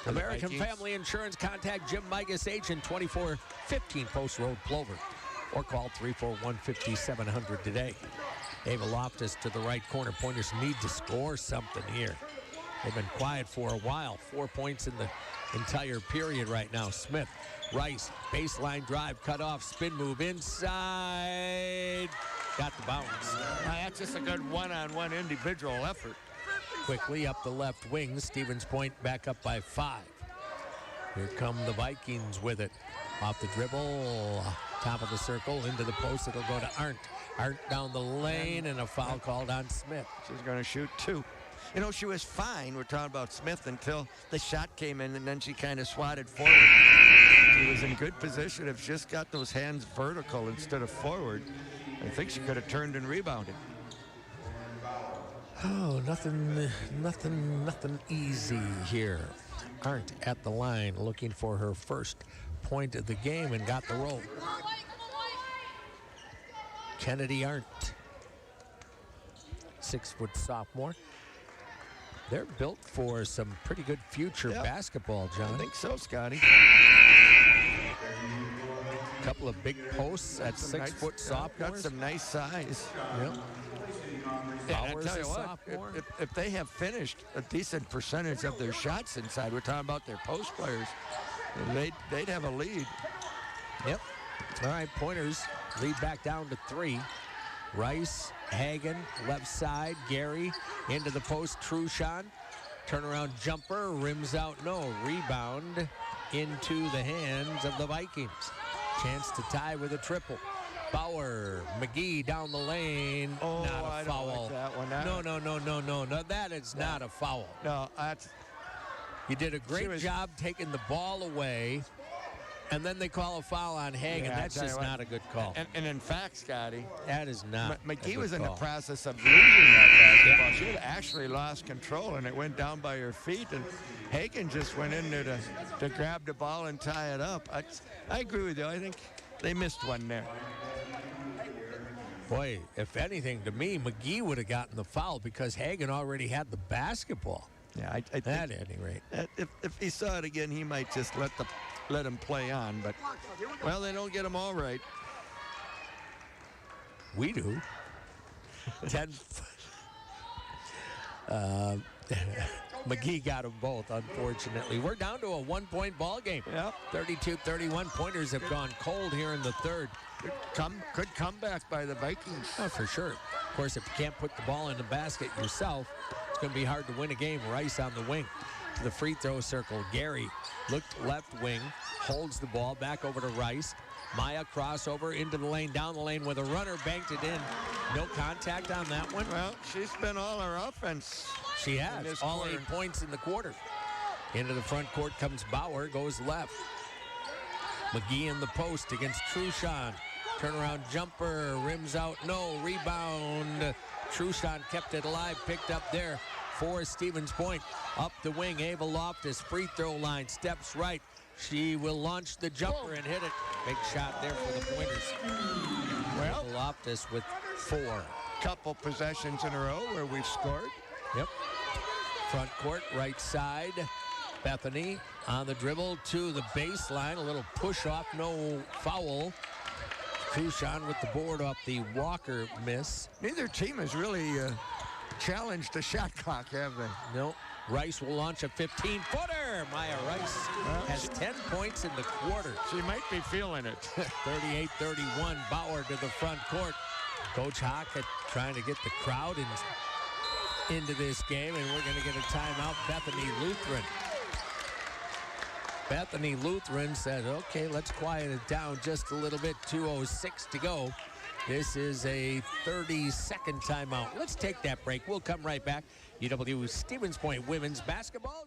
American Family Insurance. Contact Jim Migas, agent 2415 Post Road, Plover, or call 341-5700 today. Ava Loftus to the right corner. Pointers need to score something here. They've been quiet for a while. 4 points in the entire period right now. Smith, Rice, baseline drive, cut off, spin move inside. Got the bounce. That's just a good one-on-one individual effort. Quickly up the left wing. Stevens Point back up by 5. Here come the Vikings with it. Off the dribble, top of the circle, into the post. It'll go to Arndt. Arndt down the lane, and a foul called on Smith. She's going to shoot 2. You know, she was fine, we're talking about Smith, until the shot came in, and then she kind of swatted forward. She was in good position. If she just got those hands vertical instead of forward, I think she could have turned and rebounded. Oh, nothing easy here. Arndt at the line looking for her first point of the game and got the roll. Kennedy Arndt, 6-foot sophomore. They're built for some pretty good future basketball, John. I think so, Scotty. Couple of big posts at 6-foot sophomores. Got some nice size. Yep. And I tell you what, if they have finished a decent percentage of their shots inside, we're talking about their post players, they'd have a lead. Yep. All right, Pointers lead back down to 3. Rice, Hagen, left side, Gary into the post, Truchon. Turnaround jumper, rims out, no. Rebound into the hands of the Vikings. Chance to tie with a triple. Bauer, McGee down the lane. Oh, not a I foul. don't like that one. No, that is not a foul. No, that's... You did a great job taking the ball away, and then they call a foul on Hagen. Yeah, that's just not a good call. And in fact, Scotty, that is not McGee was in the process of losing that basketball. She had actually lost control, and it went down by her feet, and Hagen just went in there to grab the ball and tie it up. I agree with you. I think they missed one there. Boy, if anything, to me, McGee would have gotten the foul because Hagen already had the basketball. Yeah, I think At any rate. if he saw it again, he might just let him play on. But, well, they don't get him all right. We do. 10. McGee got them both, unfortunately. We're down to a 1-point ball game. Yep. 32-31. Pointers have gone cold here in the third. Good comeback by the Vikings. Oh, for sure. Of course, if you can't put the ball in the basket yourself, it's going to be hard to win a game. Rice on the wing to the free throw circle. Gary looked left wing, holds the ball back over to Rice. Maya crossover into the lane, down the lane with a runner, banked it in. No contact on that one. Well, she's been all her offense. She has. All 8 points in the quarter. Into the front court comes Bauer, goes left. McGee in the post against Truchon. Turnaround jumper, rims out, no, rebound. Truchon kept it alive, picked up there for Stevens Point. Up the wing, Ava Loftus, free throw line, steps right. She will launch the jumper and hit it. Big shot there for the Pointers. Well, Ava Loftus with 4. Couple possessions in a row where we've scored. Yep. Front court, right side. Bethany on the dribble to the baseline. A little push off, no foul. Truchon with the board off the Walker miss. Neither team has really challenged the shot clock, have they? No. Rice will launch a 15-footer. Maya Rice has 10 points in the quarter. She might be feeling it. 38-31. Bauer to the front court. Coach Hockett trying to get the crowd into this game, and we're going to get a timeout. Bethany Lutheran. Bethany Lutheran said, okay, let's quiet it down just a little bit. 2:06 to go. This is a 30-second timeout. Let's take that break. We'll come right back. UW Stevens Point women's basketball.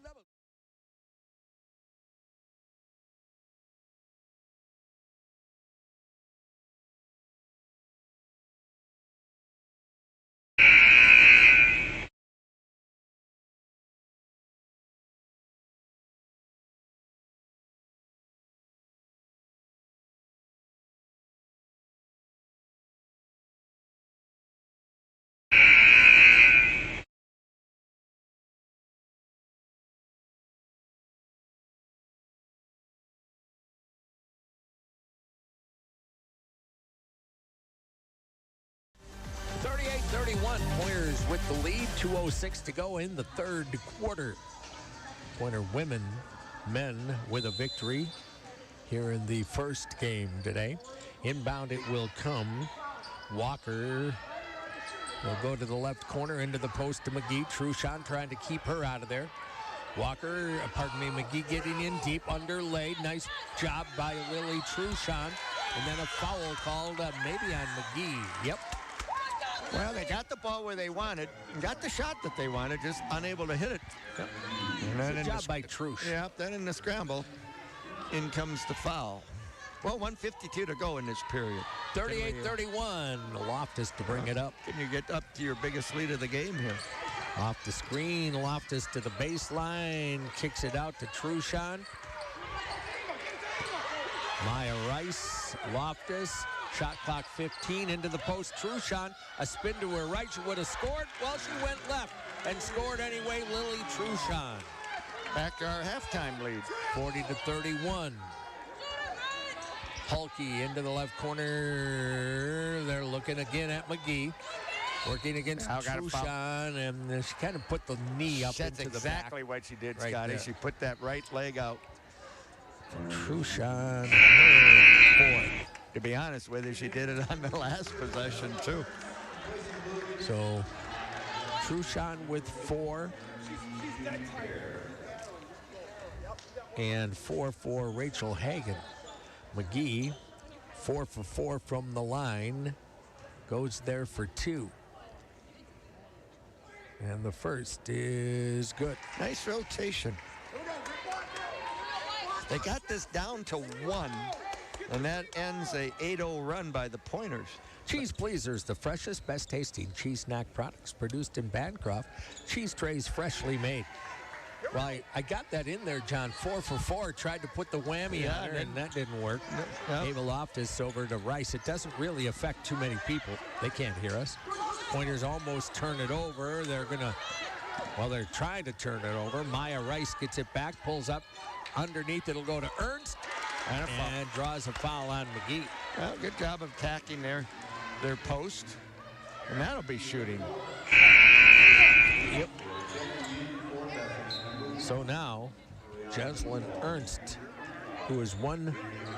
Pointers with the lead. 2:06 to go in the third quarter. Pointer men with a victory here in the first game today. Inbound it will come. Walker will go to the left corner into the post to McGee. Truchon trying to keep her out of there. McGee getting in deep, underlaid. Nice job by Lily Truchon. And then a foul called maybe on McGee. Yep. Well, they got the ball where they wanted, and got the shot that they wanted, just unable to hit it. Yep. And then Good job by Truch. Yeah, then in the scramble, in comes the foul. Well, 1:52 to go in this period. 38-31. Loftus to bring it up. Can you get up to your biggest lead of the game here? Off the screen, Loftus to the baseline, kicks it out to Truchon. Maya Rice, Loftus. Shot clock 15 into the post. Truchon, a spin to her right. She would have scored. Well, she went left and scored anyway. Lily Truchon. Back to our halftime lead. 40-31. Hulke into the left corner. They're looking again at McGee. Working against Truchon, and she kind of put the knee up into the back. That's exactly what she did, right Scotty. there. She put that right leg out. Truchon, boy. To be honest with you, she did it on the last possession, too. So, Truchon with 4. And 4 for Rachel Hagen. McGee, 4 for 4 from the line. Goes there for 2. And the first is good. Nice rotation. They got this down to 1. And that ends a 8-0 run by the Pointers. Cheese Pleasers, the freshest, best-tasting cheese snack products produced in Bancroft. Cheese trays freshly made. Well, I got that in there, John. 4 for 4. Tried to put the whammy on her, and that didn't work. Gave a Loftus over to Rice. It doesn't really affect too many people. They can't hear us. Pointers almost turn it over. They're trying to turn it over. Maya Rice gets it back, pulls up underneath. It'll go to Ernst, and draws a foul on McGee. Well, good job of attacking their post. And that'll be shooting. Yep. So now, Jocelyn Ernst, who is 1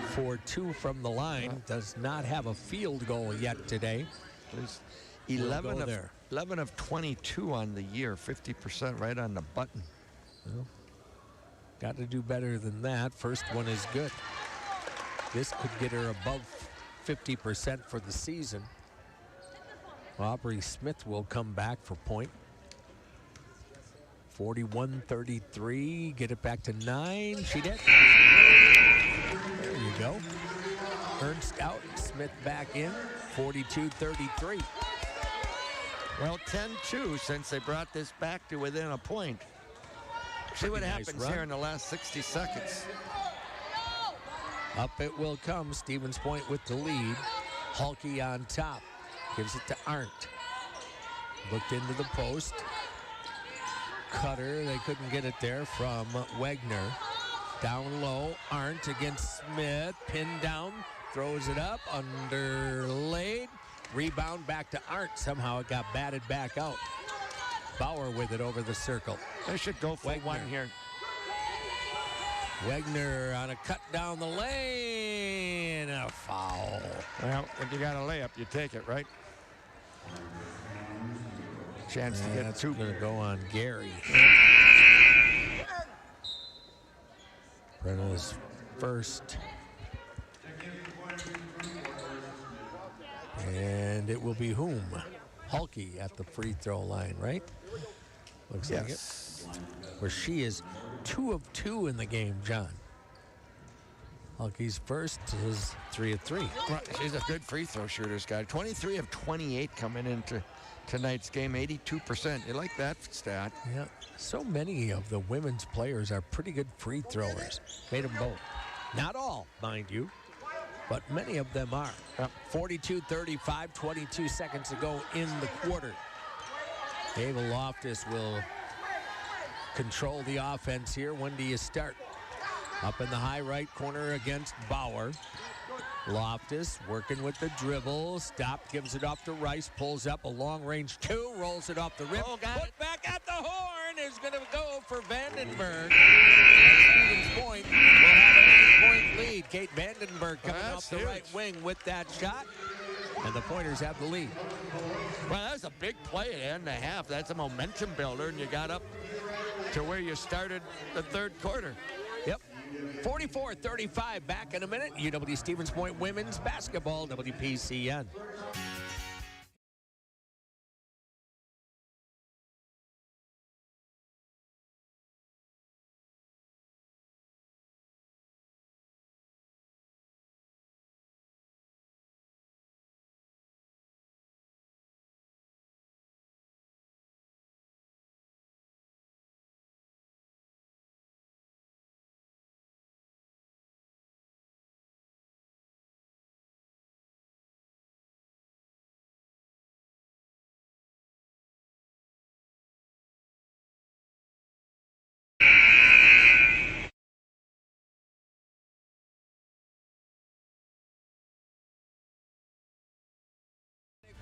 for 2 from the line, does not have a field goal yet today. There's 11 of 22 on the year, 50% right on the button. Well, got to do better than that. First one is good. This could get her above 50% for the season. Aubrey Smith will come back for point. 41-33, get it back to 9. She did. There you go. Ernst out, Smith back in. 42-33. Well, 10-2 since they brought this back to within a point. See what happens here in the last 60 seconds. Up it will come. Stevens Point with the lead. Halke on top. Gives it to Arndt. Looked into the post. Cutter, they couldn't get it there from Wegner. Down low, Arndt against Smith. Pinned down, throws it up, underlaid. Rebound back to Arndt. Somehow it got batted back out. Bauer with it over the circle. They should go for one here. Wegner on a cut down the lane. A foul. Well, if you got a layup, you take it, right? Chance to get 2. Going to go on Gary. Brenna's first. And it will be whom? Halke at the free throw line, right? Looks like it. Where she is 2 of 2 in the game, John. Halke's first is 3 of 3. She's a good free throw shooter, Scott. 23 of 28 coming into tonight's game, 82%. You like that stat? Yeah. So many of the women's players are pretty good free throwers. Made them both. Not all, mind you, but many of them are. 42-35, 22 seconds to go in the quarter. Ava Loftus will control the offense here. When do you start? Up in the high right corner against Bauer. Loftus working with the dribble. Stopped, gives it off to Rice. Pulls up a long-range 2. Rolls it off the rim. Put back at the horn is going to go for Vandenberg. Stevens Point will have an 8-point lead. Kate Vandenberg coming off the right wing with that shot. And the Pointers have the lead. Well, that was a big play at the end of the half. That's a momentum builder, and you got up to where you started the third quarter. Yep. 44-35, back in a minute. UW Stevens Point women's basketball, WPCN.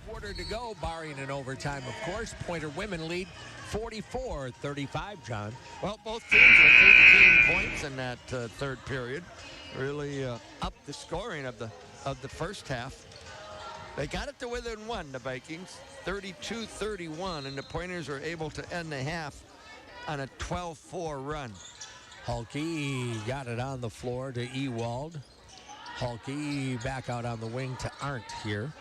Quarter to go, barring an overtime, of course. Pointer women lead 44-35, John. Well, both teams with 18 points in that third period. Really upped the scoring of the first half. They got it to within 1, the Vikings, 32-31, and the Pointers were able to end the half on a 12-4 run. Halke got it on the floor to Ewald. Halke back out on the wing to Arndt here.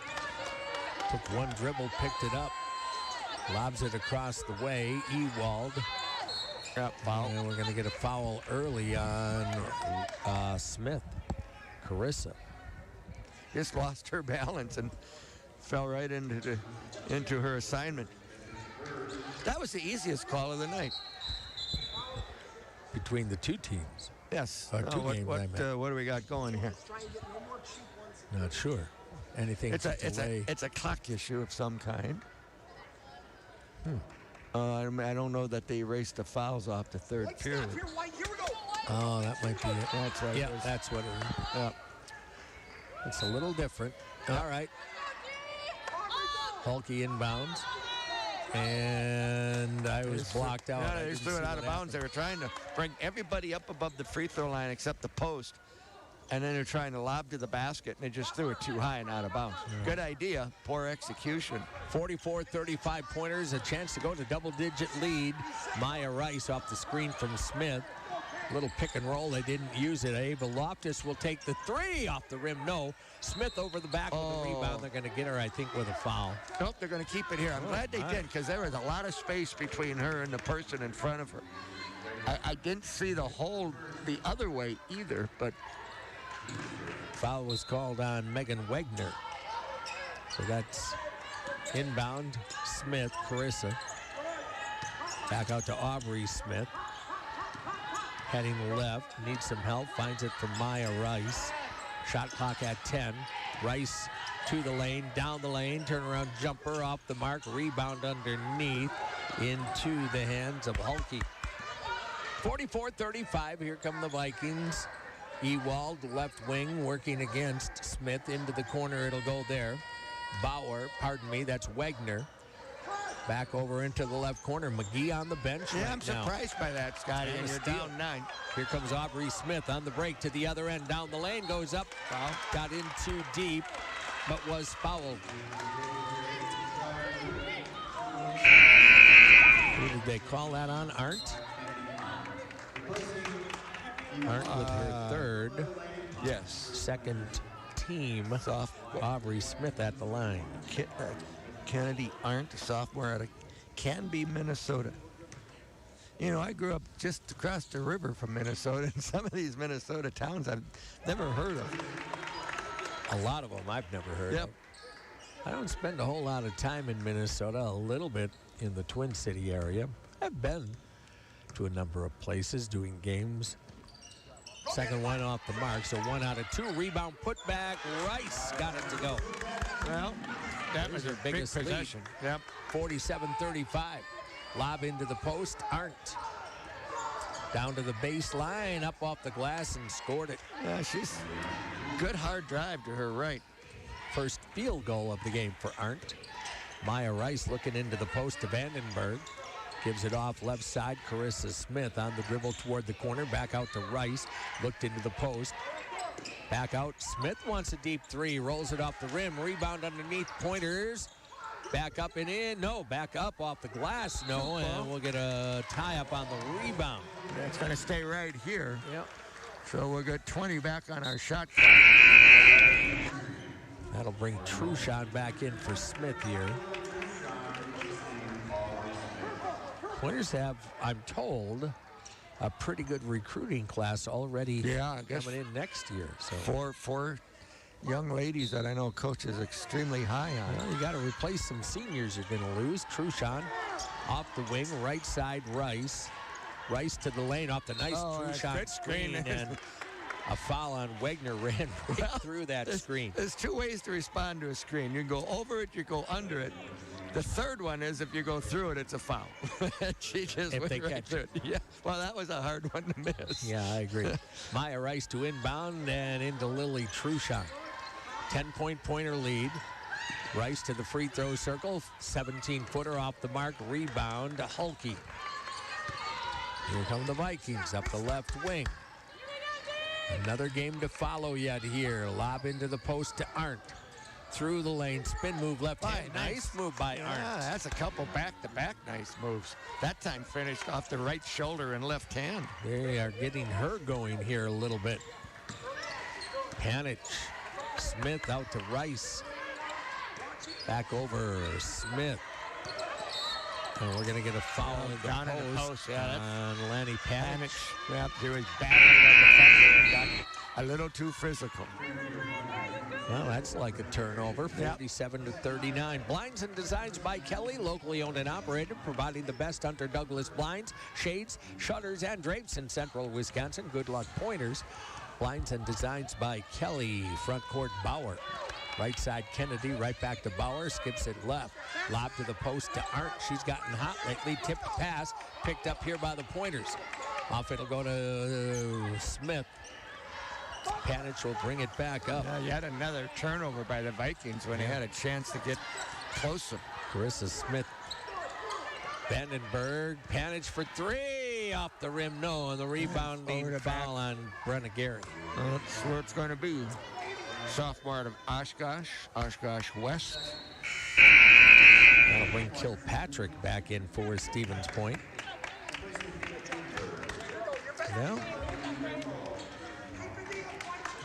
Took one dribble, picked it up, lobs it across the way. Ewald. Foul. And we're going to get a foul early on Smith. Carissa just lost her balance and fell right into her assignment. That was the easiest call of the night. between the two teams. Yes. Two games, I meant. What do we got going here? Not sure. Anything It's to delay. a clock issue of some kind. I don't know that they erased the fouls off the third period. Oh, that might be it. That's right. Yeah, that's what it is. Yeah. It's a little different. All right. Hulky inbounds. And I was blocked out. Yeah, they just threw it out of bounds. They were trying to bring everybody up above the free throw line except the post. And then they're trying to lob to the basket, and they just threw it too high and out of bounds. Yeah. Good idea, poor execution. 44-35 pointers, a chance to go to double-digit lead. Maya Rice off the screen from Smith. Little pick and roll, they didn't use it. Ava Loftus will take the three off the rim. No. Smith over the back with the rebound. They're going to get her, I think, with a foul. Nope, they're going to keep it here. I'm glad they did, because there was a lot of space between her and the person in front of her. I didn't see the other way either, but... Foul was called on Megan Wegner. So that's inbound. Smith, Carissa. Back out to Aubrey Smith. Heading left, needs some help, finds it from Maya Rice. Shot clock at 10. Rice to the lane, down the lane, turnaround jumper off the mark, rebound underneath into the hands of Hulky. 44-35, here come the Vikings. Ewald, left wing, working against Smith into the corner. It'll go there. Bauer, pardon me, that's Wegner. Back over into the left corner. McGee on the bench. Yeah, right I'm surprised by that, Scotty. And you're down 9. Here comes Aubrey Smith on the break to the other end. Down the lane, goes up. Foul. Got in too deep, but was fouled. Who did they call that on? Arndt? Arndt with her third. Yes. Second team. Aubrey Smith at the line. Kennedy Arndt, a sophomore out of Canby, Minnesota. You know, I grew up just across the river from Minnesota, and some of these Minnesota towns I've never heard of. A lot of them I've never heard of. I don't spend a whole lot of time in Minnesota, a little bit in the Twin City area. I've been to a number of places doing games. Second one off the mark, so 1 out of 2. Rebound, put back. Rice got it to go. Well, that was her biggest possession. Yep. 47-35. Lob into the post. Arndt. Down to the baseline, up off the glass, and scored it. Yeah, she's good hard drive to her right. First field goal of the game for Arndt. Maya Rice looking into the post to Vandenberg. Gives it off left side. Carissa Smith on the dribble toward the corner. Back out to Rice. Looked into the post. Back out. Smith wants a deep three. Rolls it off the rim. Rebound underneath. Pointers. Back up and in. No. Back up off the glass. No. And we'll get a tie up on the rebound. Yeah, it's going to stay right here. Yep. So we'll get 20 back on our shot. That'll bring Truchon back in for Smith here. Pointers have, I'm told, a pretty good recruiting class already coming in next year. So four young ladies that I know Coach is extremely high on. Well, you got to replace some seniors you're going to lose. Truchon off the wing, right side, Rice. Rice to the lane off the nice Truchon screen, and a foul on Wegner ran right through that screen. There's 2 ways to respond to a screen. You go over it, you go under it. The third one is if you go through it, it's a foul. She just if went they right catch through it. Yeah, well, that was a hard one to miss. Yeah, I agree. Maya Rice to inbound and into Lily Truchon. 10-point pointer lead. Rice to the free throw circle. 17-footer off the mark. Rebound to Hulky. Here come the Vikings up the left wing. Another game to follow yet here. Lob into the post to Arndt. Through the lane, spin move left hand. Nice move by Arndt. Yeah, that's a couple back-to-back nice moves. That time finished off the right shoulder and left hand. They are getting her going here a little bit. Panic. Smith out to Rice. Back over Smith. And we're going to get a foul down in the post. On Lanny Panic. Yep, he was battling the defender and got a little too physical. Well, that's like a turnover, 47-39. Blinds and Designs by Kelly, locally owned and operated, providing the best Hunter Douglas blinds, shades, shutters, and drapes in central Wisconsin. Good luck pointers. Blinds and Designs by Kelly. Front court, Bauer. Right side, Kennedy. Right back to Bauer. Skips it left. Lob to the post to Arndt. She's gotten hot lately. Tipped pass. Picked up here by the Pointers. Off it'll go to Smith. Panich will bring it back up. Yeah, yet another turnover by the Vikings when he had a chance to get closer. Carissa Smith. Vandenberg. Panich for three. Off the rim, no. And the rebounding foul on Brenna Gary. That's where it's going to be. Sophomore out of Oshkosh West. That'll bring Kilpatrick back in for Stevens Point. Well,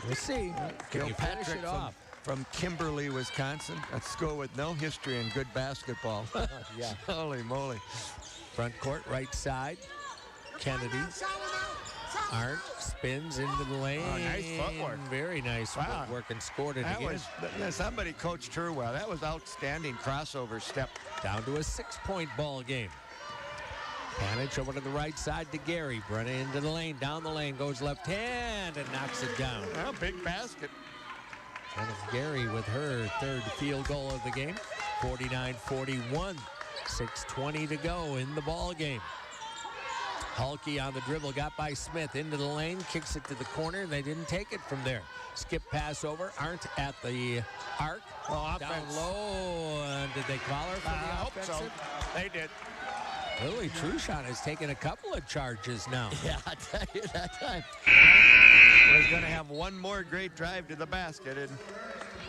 we'll see. Can you finish it off? From Kimberly, Wisconsin. A school with no history in good basketball. Yeah. Holy moly. Front court, right side. Kennedy. Arndt spins into the lane. Oh, nice footwork. Very nice footwork and scored it again. Somebody coached her well. That was outstanding crossover step. Down to a 6-point ball game. Panich over to the right side to Gary. Brenna into the lane, down the lane, goes left hand and knocks it down. Well, big basket. Kenneth Gary with her third field goal of the game. 49-41. 6:20 to go in the ball game. Halke on the dribble, got by Smith into the lane, kicks it to the corner. They didn't take it from there. Skip pass over. Arndt at the arc. Down low. And did they call her for the offensive? So. They did. Lily Truchon has taken a couple of charges now. Yeah, I tell you that time. Was going to have one more great drive to the basket and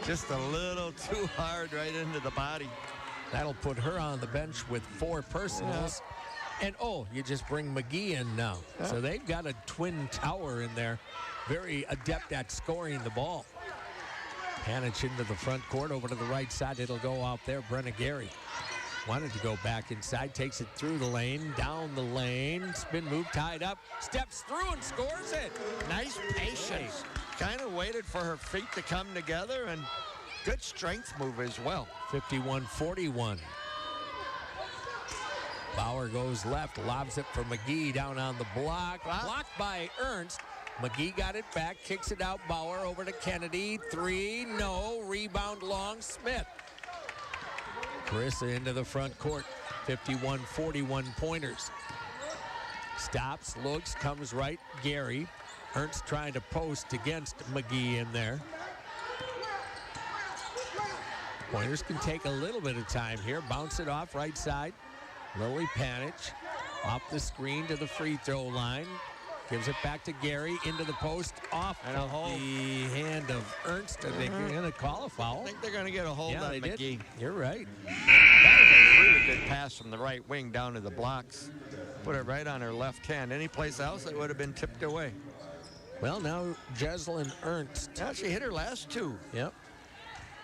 just a little too hard right into the body. That'll put her on the bench with 4 personals. Yeah. And, you just bring McGee in now. Yeah. So they've got a twin tower in there. Very adept at scoring the ball. Panich into the front court, over to the right side. It'll go out there. Brenna Gary wanted to go back inside, takes it through the lane, down the lane, spin move, tied up, steps through and scores it. Nice patience. Kind of waited for her feet to come together, and good strength move as well. 51-41. Bauer goes left, lobs it for McGee down on the block. Blocked by Ernst. McGee got it back, kicks it out. Bauer over to Kennedy. 3, no. Rebound long, Smith. Carissa into the front court. 51-41 pointers. Stops, looks, comes right. Gary. Ernst trying to post against McGee in there. Pointers can take a little bit of time here. Bounce it off right side. Lily Panich off the screen to the free throw line. Gives it back to Gary into the post, off and the hand of Ernst. Are they going to call a foul? I think they're going to get a hold on McGee. Did. You're right. That was a really good pass from the right wing down to the blocks. Put it right on her left hand. Any place else, it would have been tipped away. Well, now Jesselyn Ernst. Yeah, she hit her last 2. Yep.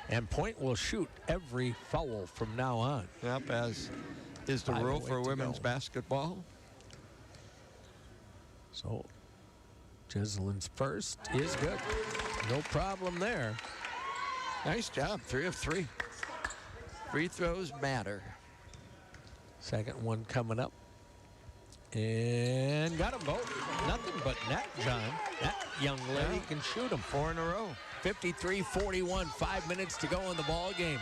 And Point will shoot every foul from now on. Yep, as is the rule for women's basketball. So Jesselyn's first is good. No problem there. Nice job. 3 of 3. Free throws matter. Second one coming up. And got them both. Nothing but net, John. That young lady can shoot them. 4 in a row. 53-41. 5 minutes to go in the ball game.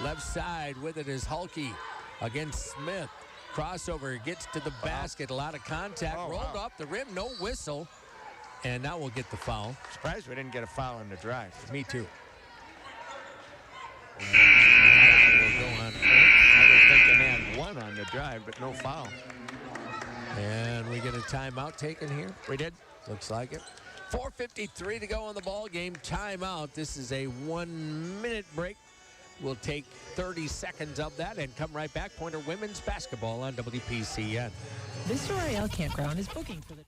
Left side with it is Halke against Smith. Crossover, gets to the basket. A lot of contact. Rolled off the rim. No whistle. And now we'll get the foul. Surprised we didn't get a foul in the drive. Me too. We'll go on. I was thinking they had 1 on the drive, but no foul. And we get a timeout taken here. We did. Looks like it. 4:53 to go in the ball game. Timeout. This is a 1-minute break. We'll take 30 seconds of that and come right back. Pointer women's basketball on WPCN. This Royale Campground is booking for the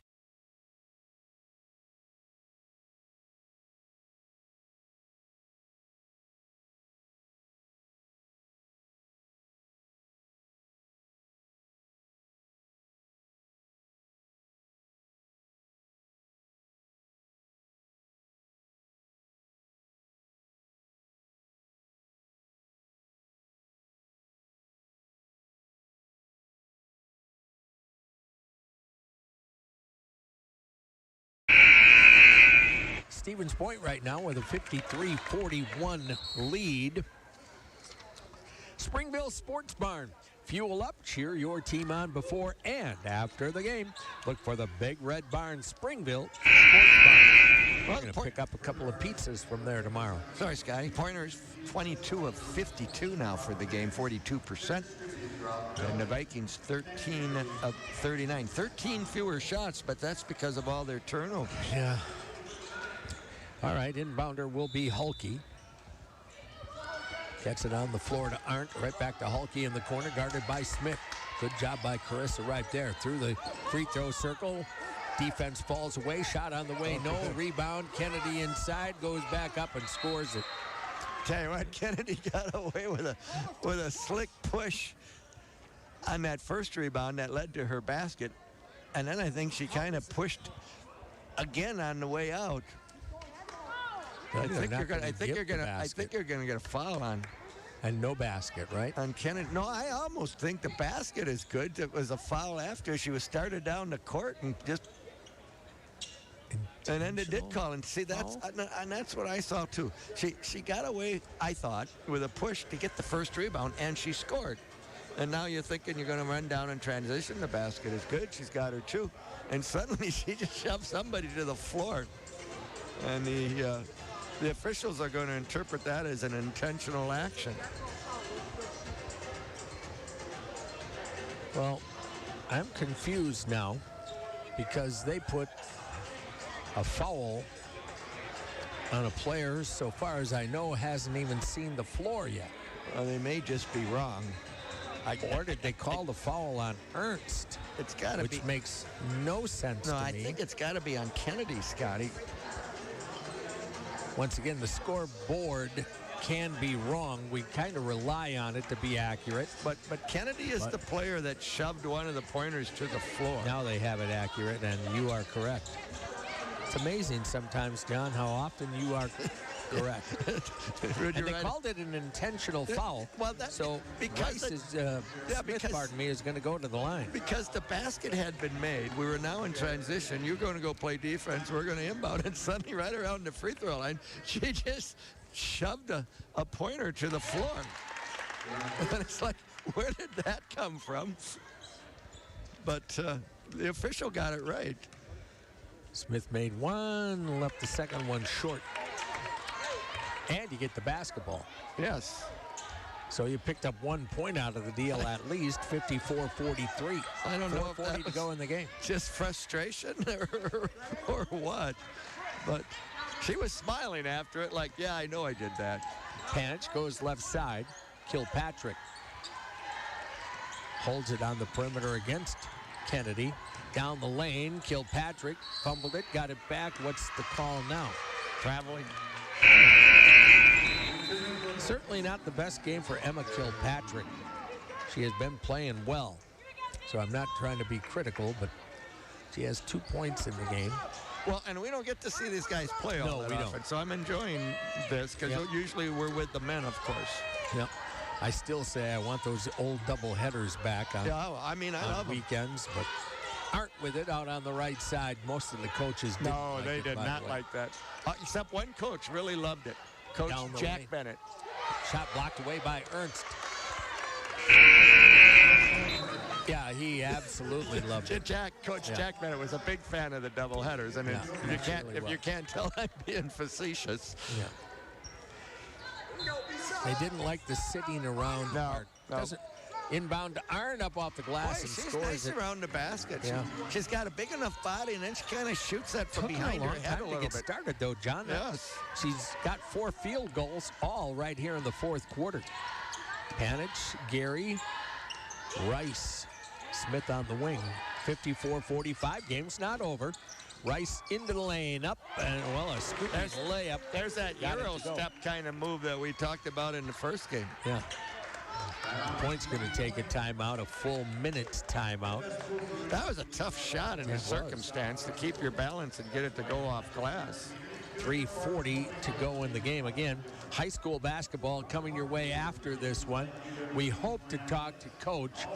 Stevens Point right now with a 53-41 lead. Springville Sports Barn. Fuel up, cheer your team on before and after the game. Look for the Big Red Barn, Springville Sports Barn. We're going to pick up a couple of pizzas from there tomorrow. Sorry, Scotty. Pointers 22 of 52 now for the game, 42%. And the Vikings 13 of 39. 13 fewer shots, but that's because of all their turnovers. Yeah. All right, inbounder will be Hulke. Gets it on the floor to Arndt. Right back to Hulke in the corner, guarded by Smith. Good job by Carissa right there. Through the free throw circle. Defense falls away. Shot on the way. No. Rebound. Kennedy inside. Goes back up and scores it. Tell you what, Kennedy got away with a slick push on that first rebound that led to her basket. And then I think she kind of pushed again on the way out. I think you're gonna get a foul on. And no basket, right? On Kennedy. No, I almost think the basket is good. It was a foul after she was started down the court and just. And then they did call, and see that's what I saw too. She got away, I thought, with a push to get the first rebound, and she scored. And now you're thinking you're going to run down in transition. The basket is good. She's got her too, and suddenly she just shoved somebody to the floor, and the officials are going to interpret that as an intentional action. Well, I'm confused now because they put a foul on a player, so far as I know, hasn't even seen the floor yet. Well, they may just be wrong. Or did they call the foul on Ernst? It's got to be. Which makes no sense to me. No, I think it's got to be on Kennedy, Scotty. Once again, the scoreboard can be wrong. We kind of rely on it to be accurate. But Kennedy is the player that shoved one of the pointers to the floor. Now they have it accurate, and you are correct. It's amazing sometimes, John, how often you are correct. And they called it an intentional foul. Well, so Rice is, Smith is going to go to the line. Because the basket had been made. We were now in transition. You're going to go play defense. We're going to inbound. And suddenly right around the free throw line, she just shoved a pointer to the floor. And it's like, where did that come from? But the official got it right. Smith made one, left the second one short. And you get the basketball. Yes. So you picked up 1 point out of the deal at least, 54-43. I don't know if that to go in the game. Just frustration or what. But she was smiling after it like, yeah, I know I did that. Panich goes left side. Kilpatrick holds it on the perimeter against Kennedy. Down the lane, Kilpatrick fumbled it, got it back. What's the call now? Traveling. Certainly not the best game for Emma Kilpatrick. She has been playing well. So I'm not trying to be critical, but she has 2 points in the game. Well, and we don't get to see these guys play all that often. So I'm enjoying this because usually we're with the men, of course. Yep. I still say I want those old double headers back on, I love weekends, but aren't with it out on the right side. Most of the coaches didn't. No, they did not like that. Except one coach really loved it. Coach Jack Bennett. Shot blocked away by Ernst. Yeah, he absolutely loved it. Coach Jack Bennett was a big fan of the double headers, and you can't tell I'm being facetious. Yeah. They didn't like the sitting around part. Inbound to Arndt up off the glass and she's scores nice it. around the basket. Yeah. She's got a big enough body, and then she kind of shoots that from behind her head a little bit. Started though, John. Yes. She's got 4 field goals, all right here in the fourth quarter. Panich, Gary, Rice, Smith on the wing. 54-45. Game's not over. Rice into the lane, up, and a scooping layup. There's that Euro step kind of move that we talked about in the first game. Yeah. Point's going to take a timeout, a full minute timeout. That was a tough shot in the circumstance to keep your balance and get it to go off glass. 3:40 to go in the game. Again, high school basketball coming your way after this one. We hope to talk to Coach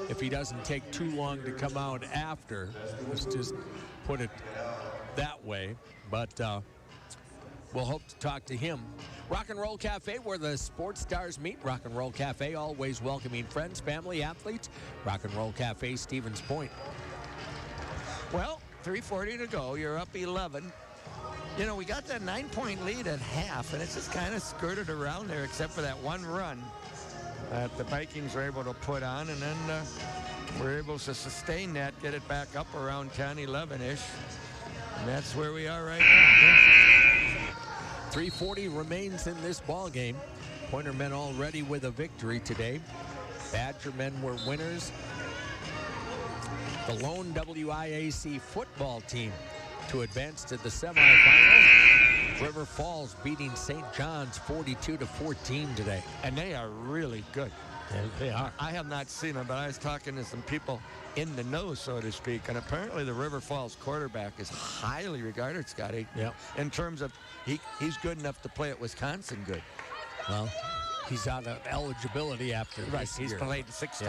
if he doesn't take too long to come out after. Let's just put it that way. But we'll hope to talk to him. Rock and Roll Cafe, where the sports stars meet. Rock and Roll Cafe, always welcoming friends, family, athletes. Rock and Roll Cafe, Stevens Point. Well, 3:40 to go. You're up 11. You know, we got that 9-point lead at half, and it's just kind of skirted around there, except for that one run that the Vikings were able to put on, and then we're able to sustain that, get it back up around 10, 11-ish. And that's where we are right now. 3:40 remains in this ball game. Pointer men already with a victory today. Badger men were winners. The lone WIAC football team to advance to the semifinals. River Falls beating St. John's 42-14 today. And they are really good. They are. I have not seen them, but I was talking to some people in the know, so to speak, and apparently the River Falls quarterback is highly regarded, Scotty. Yeah. In terms of he's good enough to play at Wisconsin good. Well, he's out of eligibility after this He's year. played 6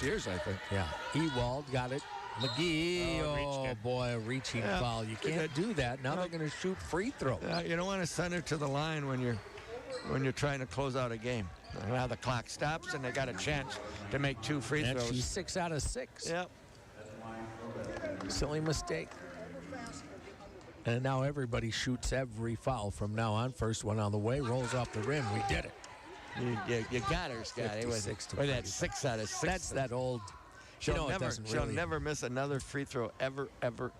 years, I think. Yeah. Ewald got it. McGee, reached it. Boy, a reaching foul. You can't do that. Now they're going to shoot free throw. You don't want to send it to the line when you're trying to close out a game. Now the clock stops, and they got a chance to make 2 free throws. Actually, 6 out of 6. Yep. Silly mistake. And now everybody shoots every foul from now on. First one on the way, rolls off the rim. We did it. You got her, Scotty. With that 6 out of 6. That's that old. She'll never miss another free throw ever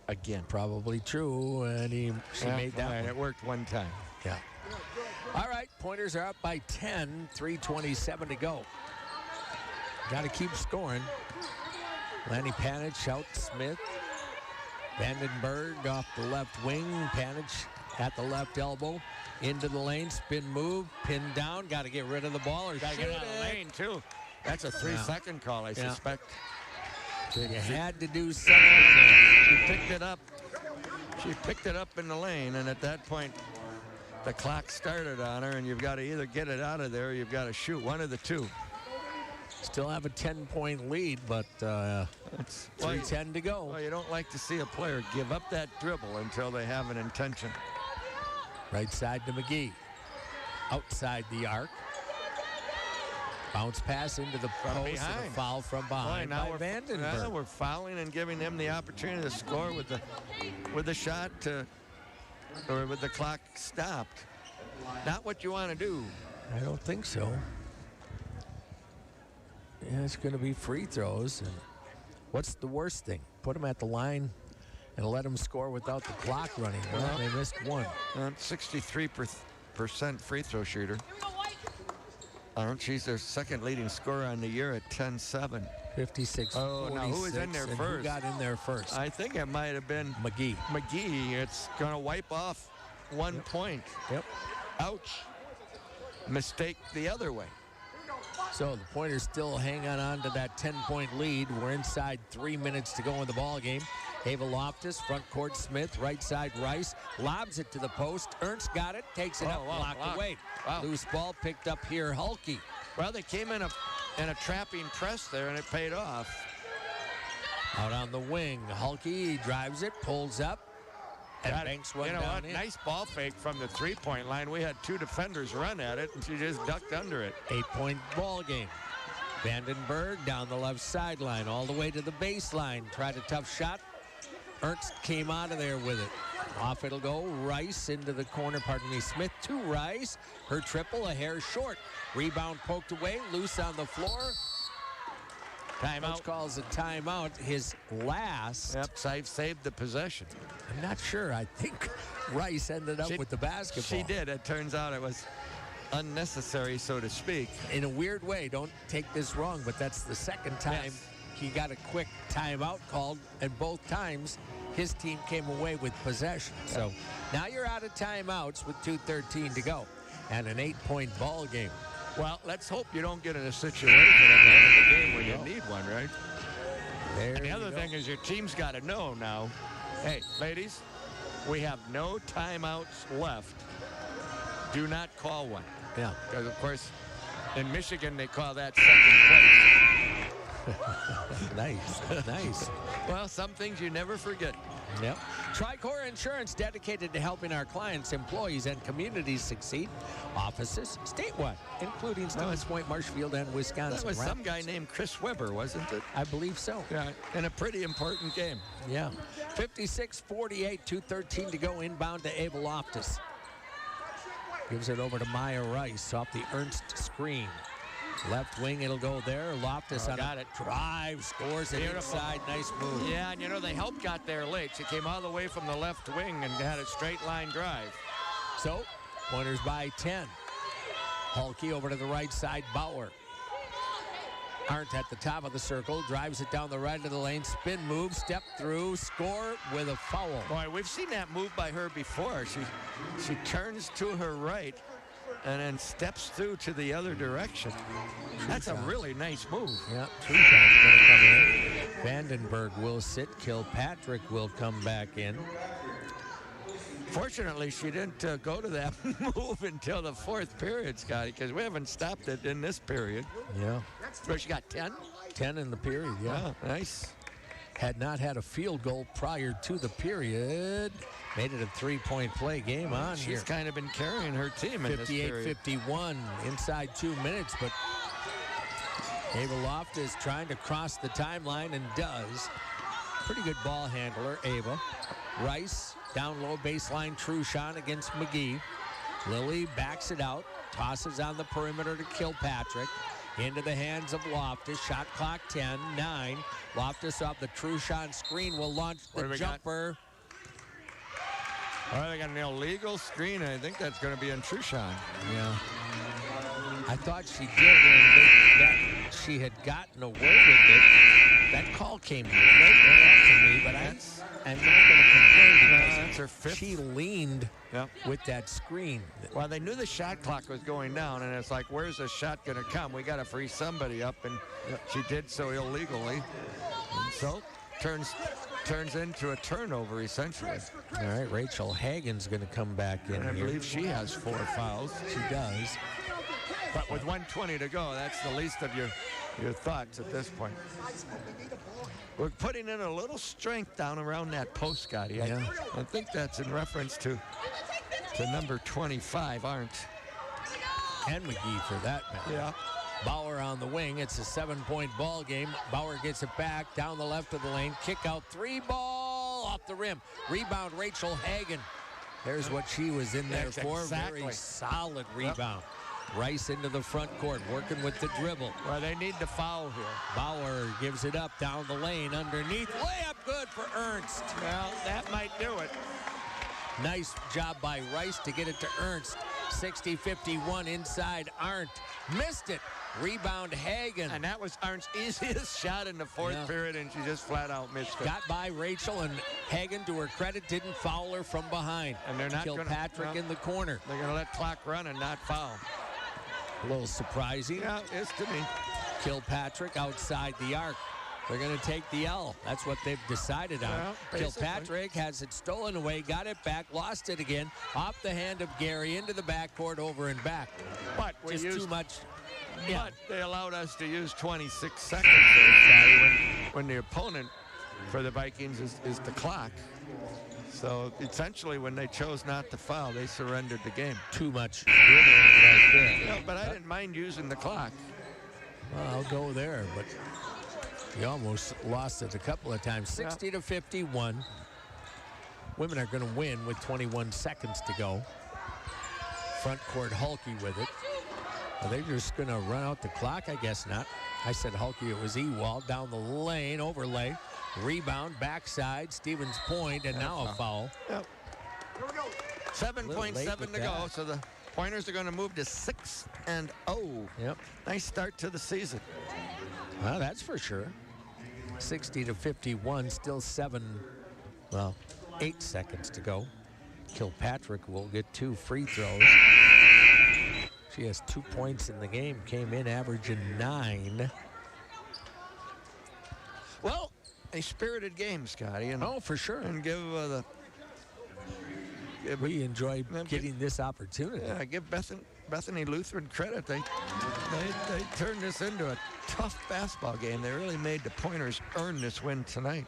again. Probably true, and she made that one. It worked one time. Yeah. All right, Pointers are up by 10, 3:27 to go. Got to keep scoring. Lanny Panich out Smith. Vandenberg off the left wing. Panich at the left elbow. Into the lane, spin move, pinned down. Got to get rid of the ball or got to get out of the lane, too. That's a 3-second call, I suspect. You had to do something there. She picked it up. She picked it up in the lane, and at that point, the clock started on her, and you've got to either get it out of there or you've got to shoot. One of the two. Still have a 10-point lead, but 3:10 to go. Well, you don't like to see a player give up that dribble until they have an intention. Right side to McGee. Outside the arc. Bounce pass into the post and a foul from behind by Vandenberg. Now we're fouling and giving him the opportunity to score with the shot or with the clock stopped. Not what you want to do. I don't think so. Yeah, it's going to be free throws. And what's the worst thing? Put them at the line and let them score without the clock running. Well, they missed one. 63% free throw shooter. She's their second leading scorer on the year at 10-7. 56. Oh, now who was in there first? Who got in there first? I think it might have been McGee. It's going to wipe off 1 point. Yep. Ouch. Mistake the other way. So the Pointers still hanging on to that 10-point lead. We're inside 3 minutes to go in the ball game. Ava Loftus, front court Smith, right side Rice, lobs it to the post. Ernst got it, takes it up, blocked away. Wow. Loose ball picked up here, Hulke. Well, they came in a trapping press there, and it paid off. Out on the wing, Hulke drives it, pulls up, and banks one down in. Nice ball fake from the three-point line. We had 2 defenders run at it, and she just ducked under it. 8-point ball game. Vandenberg down the left sideline, all the way to the baseline. Tried a tough shot. Ernst came out of there with it. Off it'll go. Rice into the corner. Smith to Rice. Her triple, a hair short. Rebound poked away. Loose on the floor. Timeout. Coach calls a timeout. His last. Yep, saved the possession. I'm not sure. I think Rice ended up with the basketball. She did. It turns out it was unnecessary, so to speak. In a weird way, don't take this wrong, but that's the second time he got a quick timeout called, and both times his team came away with possession. So now you're out of timeouts with 2:13 to go and an 8-point ball game. Well, let's hope you don't get in a situation at the end of the game where you need one, right? And the other thing is your team's got to know now, hey, ladies, we have no timeouts left. Do not call one. Yeah. Because, of course, in Michigan, they call that second place. Nice. Well, some things you never forget. Yep. Tricor Insurance, dedicated to helping our clients, employees, and communities succeed. Offices statewide, including Stevens Point, Marshfield, and Wisconsin. That was some guy named Chris Webber, wasn't it? I believe so. Yeah, in a pretty important game. Yeah. 56-48, 2:13 to go, inbound to Ava Loftus. Gives it over to Maya Rice off the Ernst screen. Left wing, it'll go there. Loftus on got a it. drive, scores it inside. Nice move. Yeah, and the help got there late. She came all the way from the left wing and had a straight line drive. So, Pointers by 10. Hulke over to the right side, Bauer. Arndt at the top of the circle, drives it down the right of the lane, spin move, step through, score with a foul. Boy, we've seen that move by her before. She turns to her right and then steps through to the other direction. That's a really nice move. Yep, Trushan's going to come in. Vandenberg will sit. Kilpatrick will come back in. Fortunately, she didn't go to that move until the fourth period, Scotty, because we haven't stopped it in this period. Yeah. Where she got 10? 10 in the period, yeah. Oh, nice. Had not had a field goal prior to the period. Made it a three-point play. Game on here. She's kind of been carrying her team in this period. 58-51 inside 2 minutes, but Ava Loftus trying to cross the timeline and does. Pretty good ball handler, Ava. Rice down low baseline, Trushan against McGee. Lilly backs it out, tosses on the perimeter to Kilpatrick. Into the hands of Loftus. Shot clock 10, 9. Loftus off the Trushan screen will launch the jumper. Well, they got an illegal screen, and I think that's going to be on Trushan. Yeah. I thought she did, and that she had gotten away with it. That call came late to me, but I'm not going to complain because that's her fifth. She leaned with that screen. Well, they knew the shot clock was going down, and it's like, where's the shot going to come? We got to free somebody up, and she did so illegally. And so turns into a turnover, essentially. All right, Rachel Hagen's going to come back in and I here. believe she has 4 fouls. She does. But with 1:20 to go, that's the least of your thoughts at this point. We're putting in a little strength down around that post, Scotty. I think that's in reference to number 25, Arndt. And McGee for that matter. Yeah. Bauer on the wing. It's a 7-point ball game. Bauer gets it back down the left of the lane. Kick out 3 ball off the rim. Rebound Rachel Hagen. There's what she was in there for. Exactly. Very solid rebound. Rice into the front court, working with the dribble. Well, they need to foul here. Bauer gives it up down the lane underneath. Layup good for Ernst. Well, that might do it. Nice job by Rice to get it to Ernst. 60-51 inside Arndt. Missed it. Rebound Hagen. And that was Arndt's easiest shot in the fourth period, and she just flat out missed it. Got by Rachel, and Hagen, to her credit, didn't foul her from behind. And they're not Kilpatrick in the corner. They're going to let clock run and not foul. A little surprising. Yeah, it is to me. Kilpatrick outside the arc. They're going to take the L. That's what they've decided on. Well, Kilpatrick has it stolen away, got it back, lost it again, off the hand of Gary, into the backcourt, over and back. But we just used too much. But they allowed us to use 26 seconds there, when the opponent for the Vikings is the clock. So essentially, when they chose not to foul, they surrendered the game. Too much dribbling right there. Yeah, but I didn't mind using the clock. Well, I'll go there, but you almost lost it a couple of times. 60-51. Women are going to win with 21 seconds to go. Front court Hulke with it. Are they just going to run out the clock? I guess not. I said Hulke, it was Ewald down the lane, overlay, rebound, backside, Stevens point, and now a foul. Yep. 7.7 to go, so the Pointers are going to move to 6-0. Yep. Nice start to the season. Well, that's for sure. 60-51, still 8 seconds to go. Kilpatrick will get 2 free throws. She has 2 points in the game, came in averaging 9. Well, a spirited game, Scotty. And, for sure. And give we enjoy getting this opportunity. Yeah, give Bethany Lutheran credit. They They turned this into a tough basketball game. They really made the Pointers earn this win tonight.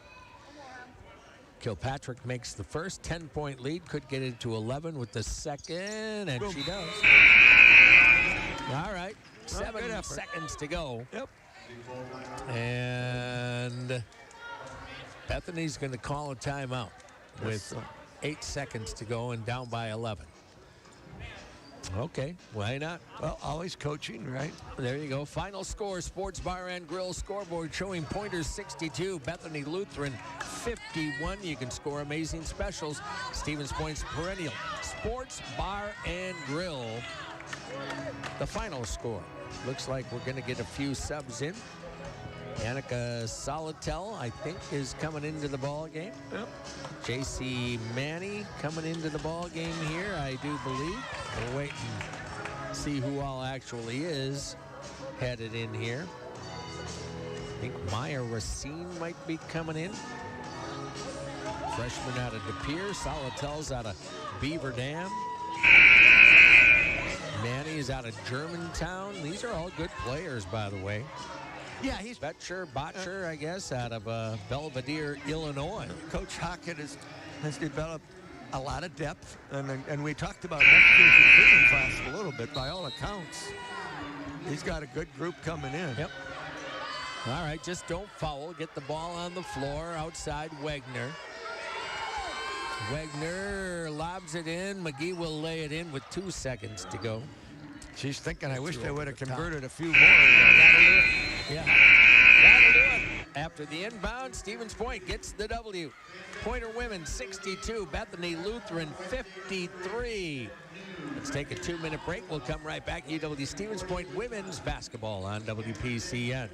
Kilpatrick makes the first 10-point lead, could get it to 11 with the second, and she does. All right, 7 seconds to go. Yep. And Bethany's going to call a timeout with 8 seconds to go and down by 11. Okay, why not? Well, always coaching, right? There you go. Final score, Sports Bar and Grill scoreboard showing Pointers 62, Bethany Lutheran 51. You can score amazing specials. Stevens Point's perennial. Sports Bar and Grill, the final score. Looks like we're going to get a few subs in. Annika Solitel, I think, is coming into the ball game. Yep. J.C. Manny coming into the ball game here, I do believe. We'll wait and see who all actually is headed in here. I think Maya Racine might be coming in. Freshman out of De Pere. Solitel's out of Beaver Dam. Manny's out of Germantown. These are all good players, by the way. Yeah, he's Botcher, I guess, out of Belvedere, Illinois. Coach Hockett has developed a lot of depth, and we talked about next year's recruiting class a little bit. By all accounts, he's got a good group coming in. Yep. All right, just don't foul. Get the ball on the floor outside Wegner. Wegner lobs it in. McGee will lay it in with 2 seconds to go. She's thinking, I wish they would have converted a few more. That'll do it. Yeah. That'll do it. After the inbound, Stevens Point gets the W. Pointer women 62, Bethany Lutheran 53. Let's take a 2-minute break. We'll come right back. UW Stevens Point women's basketball on WPCN.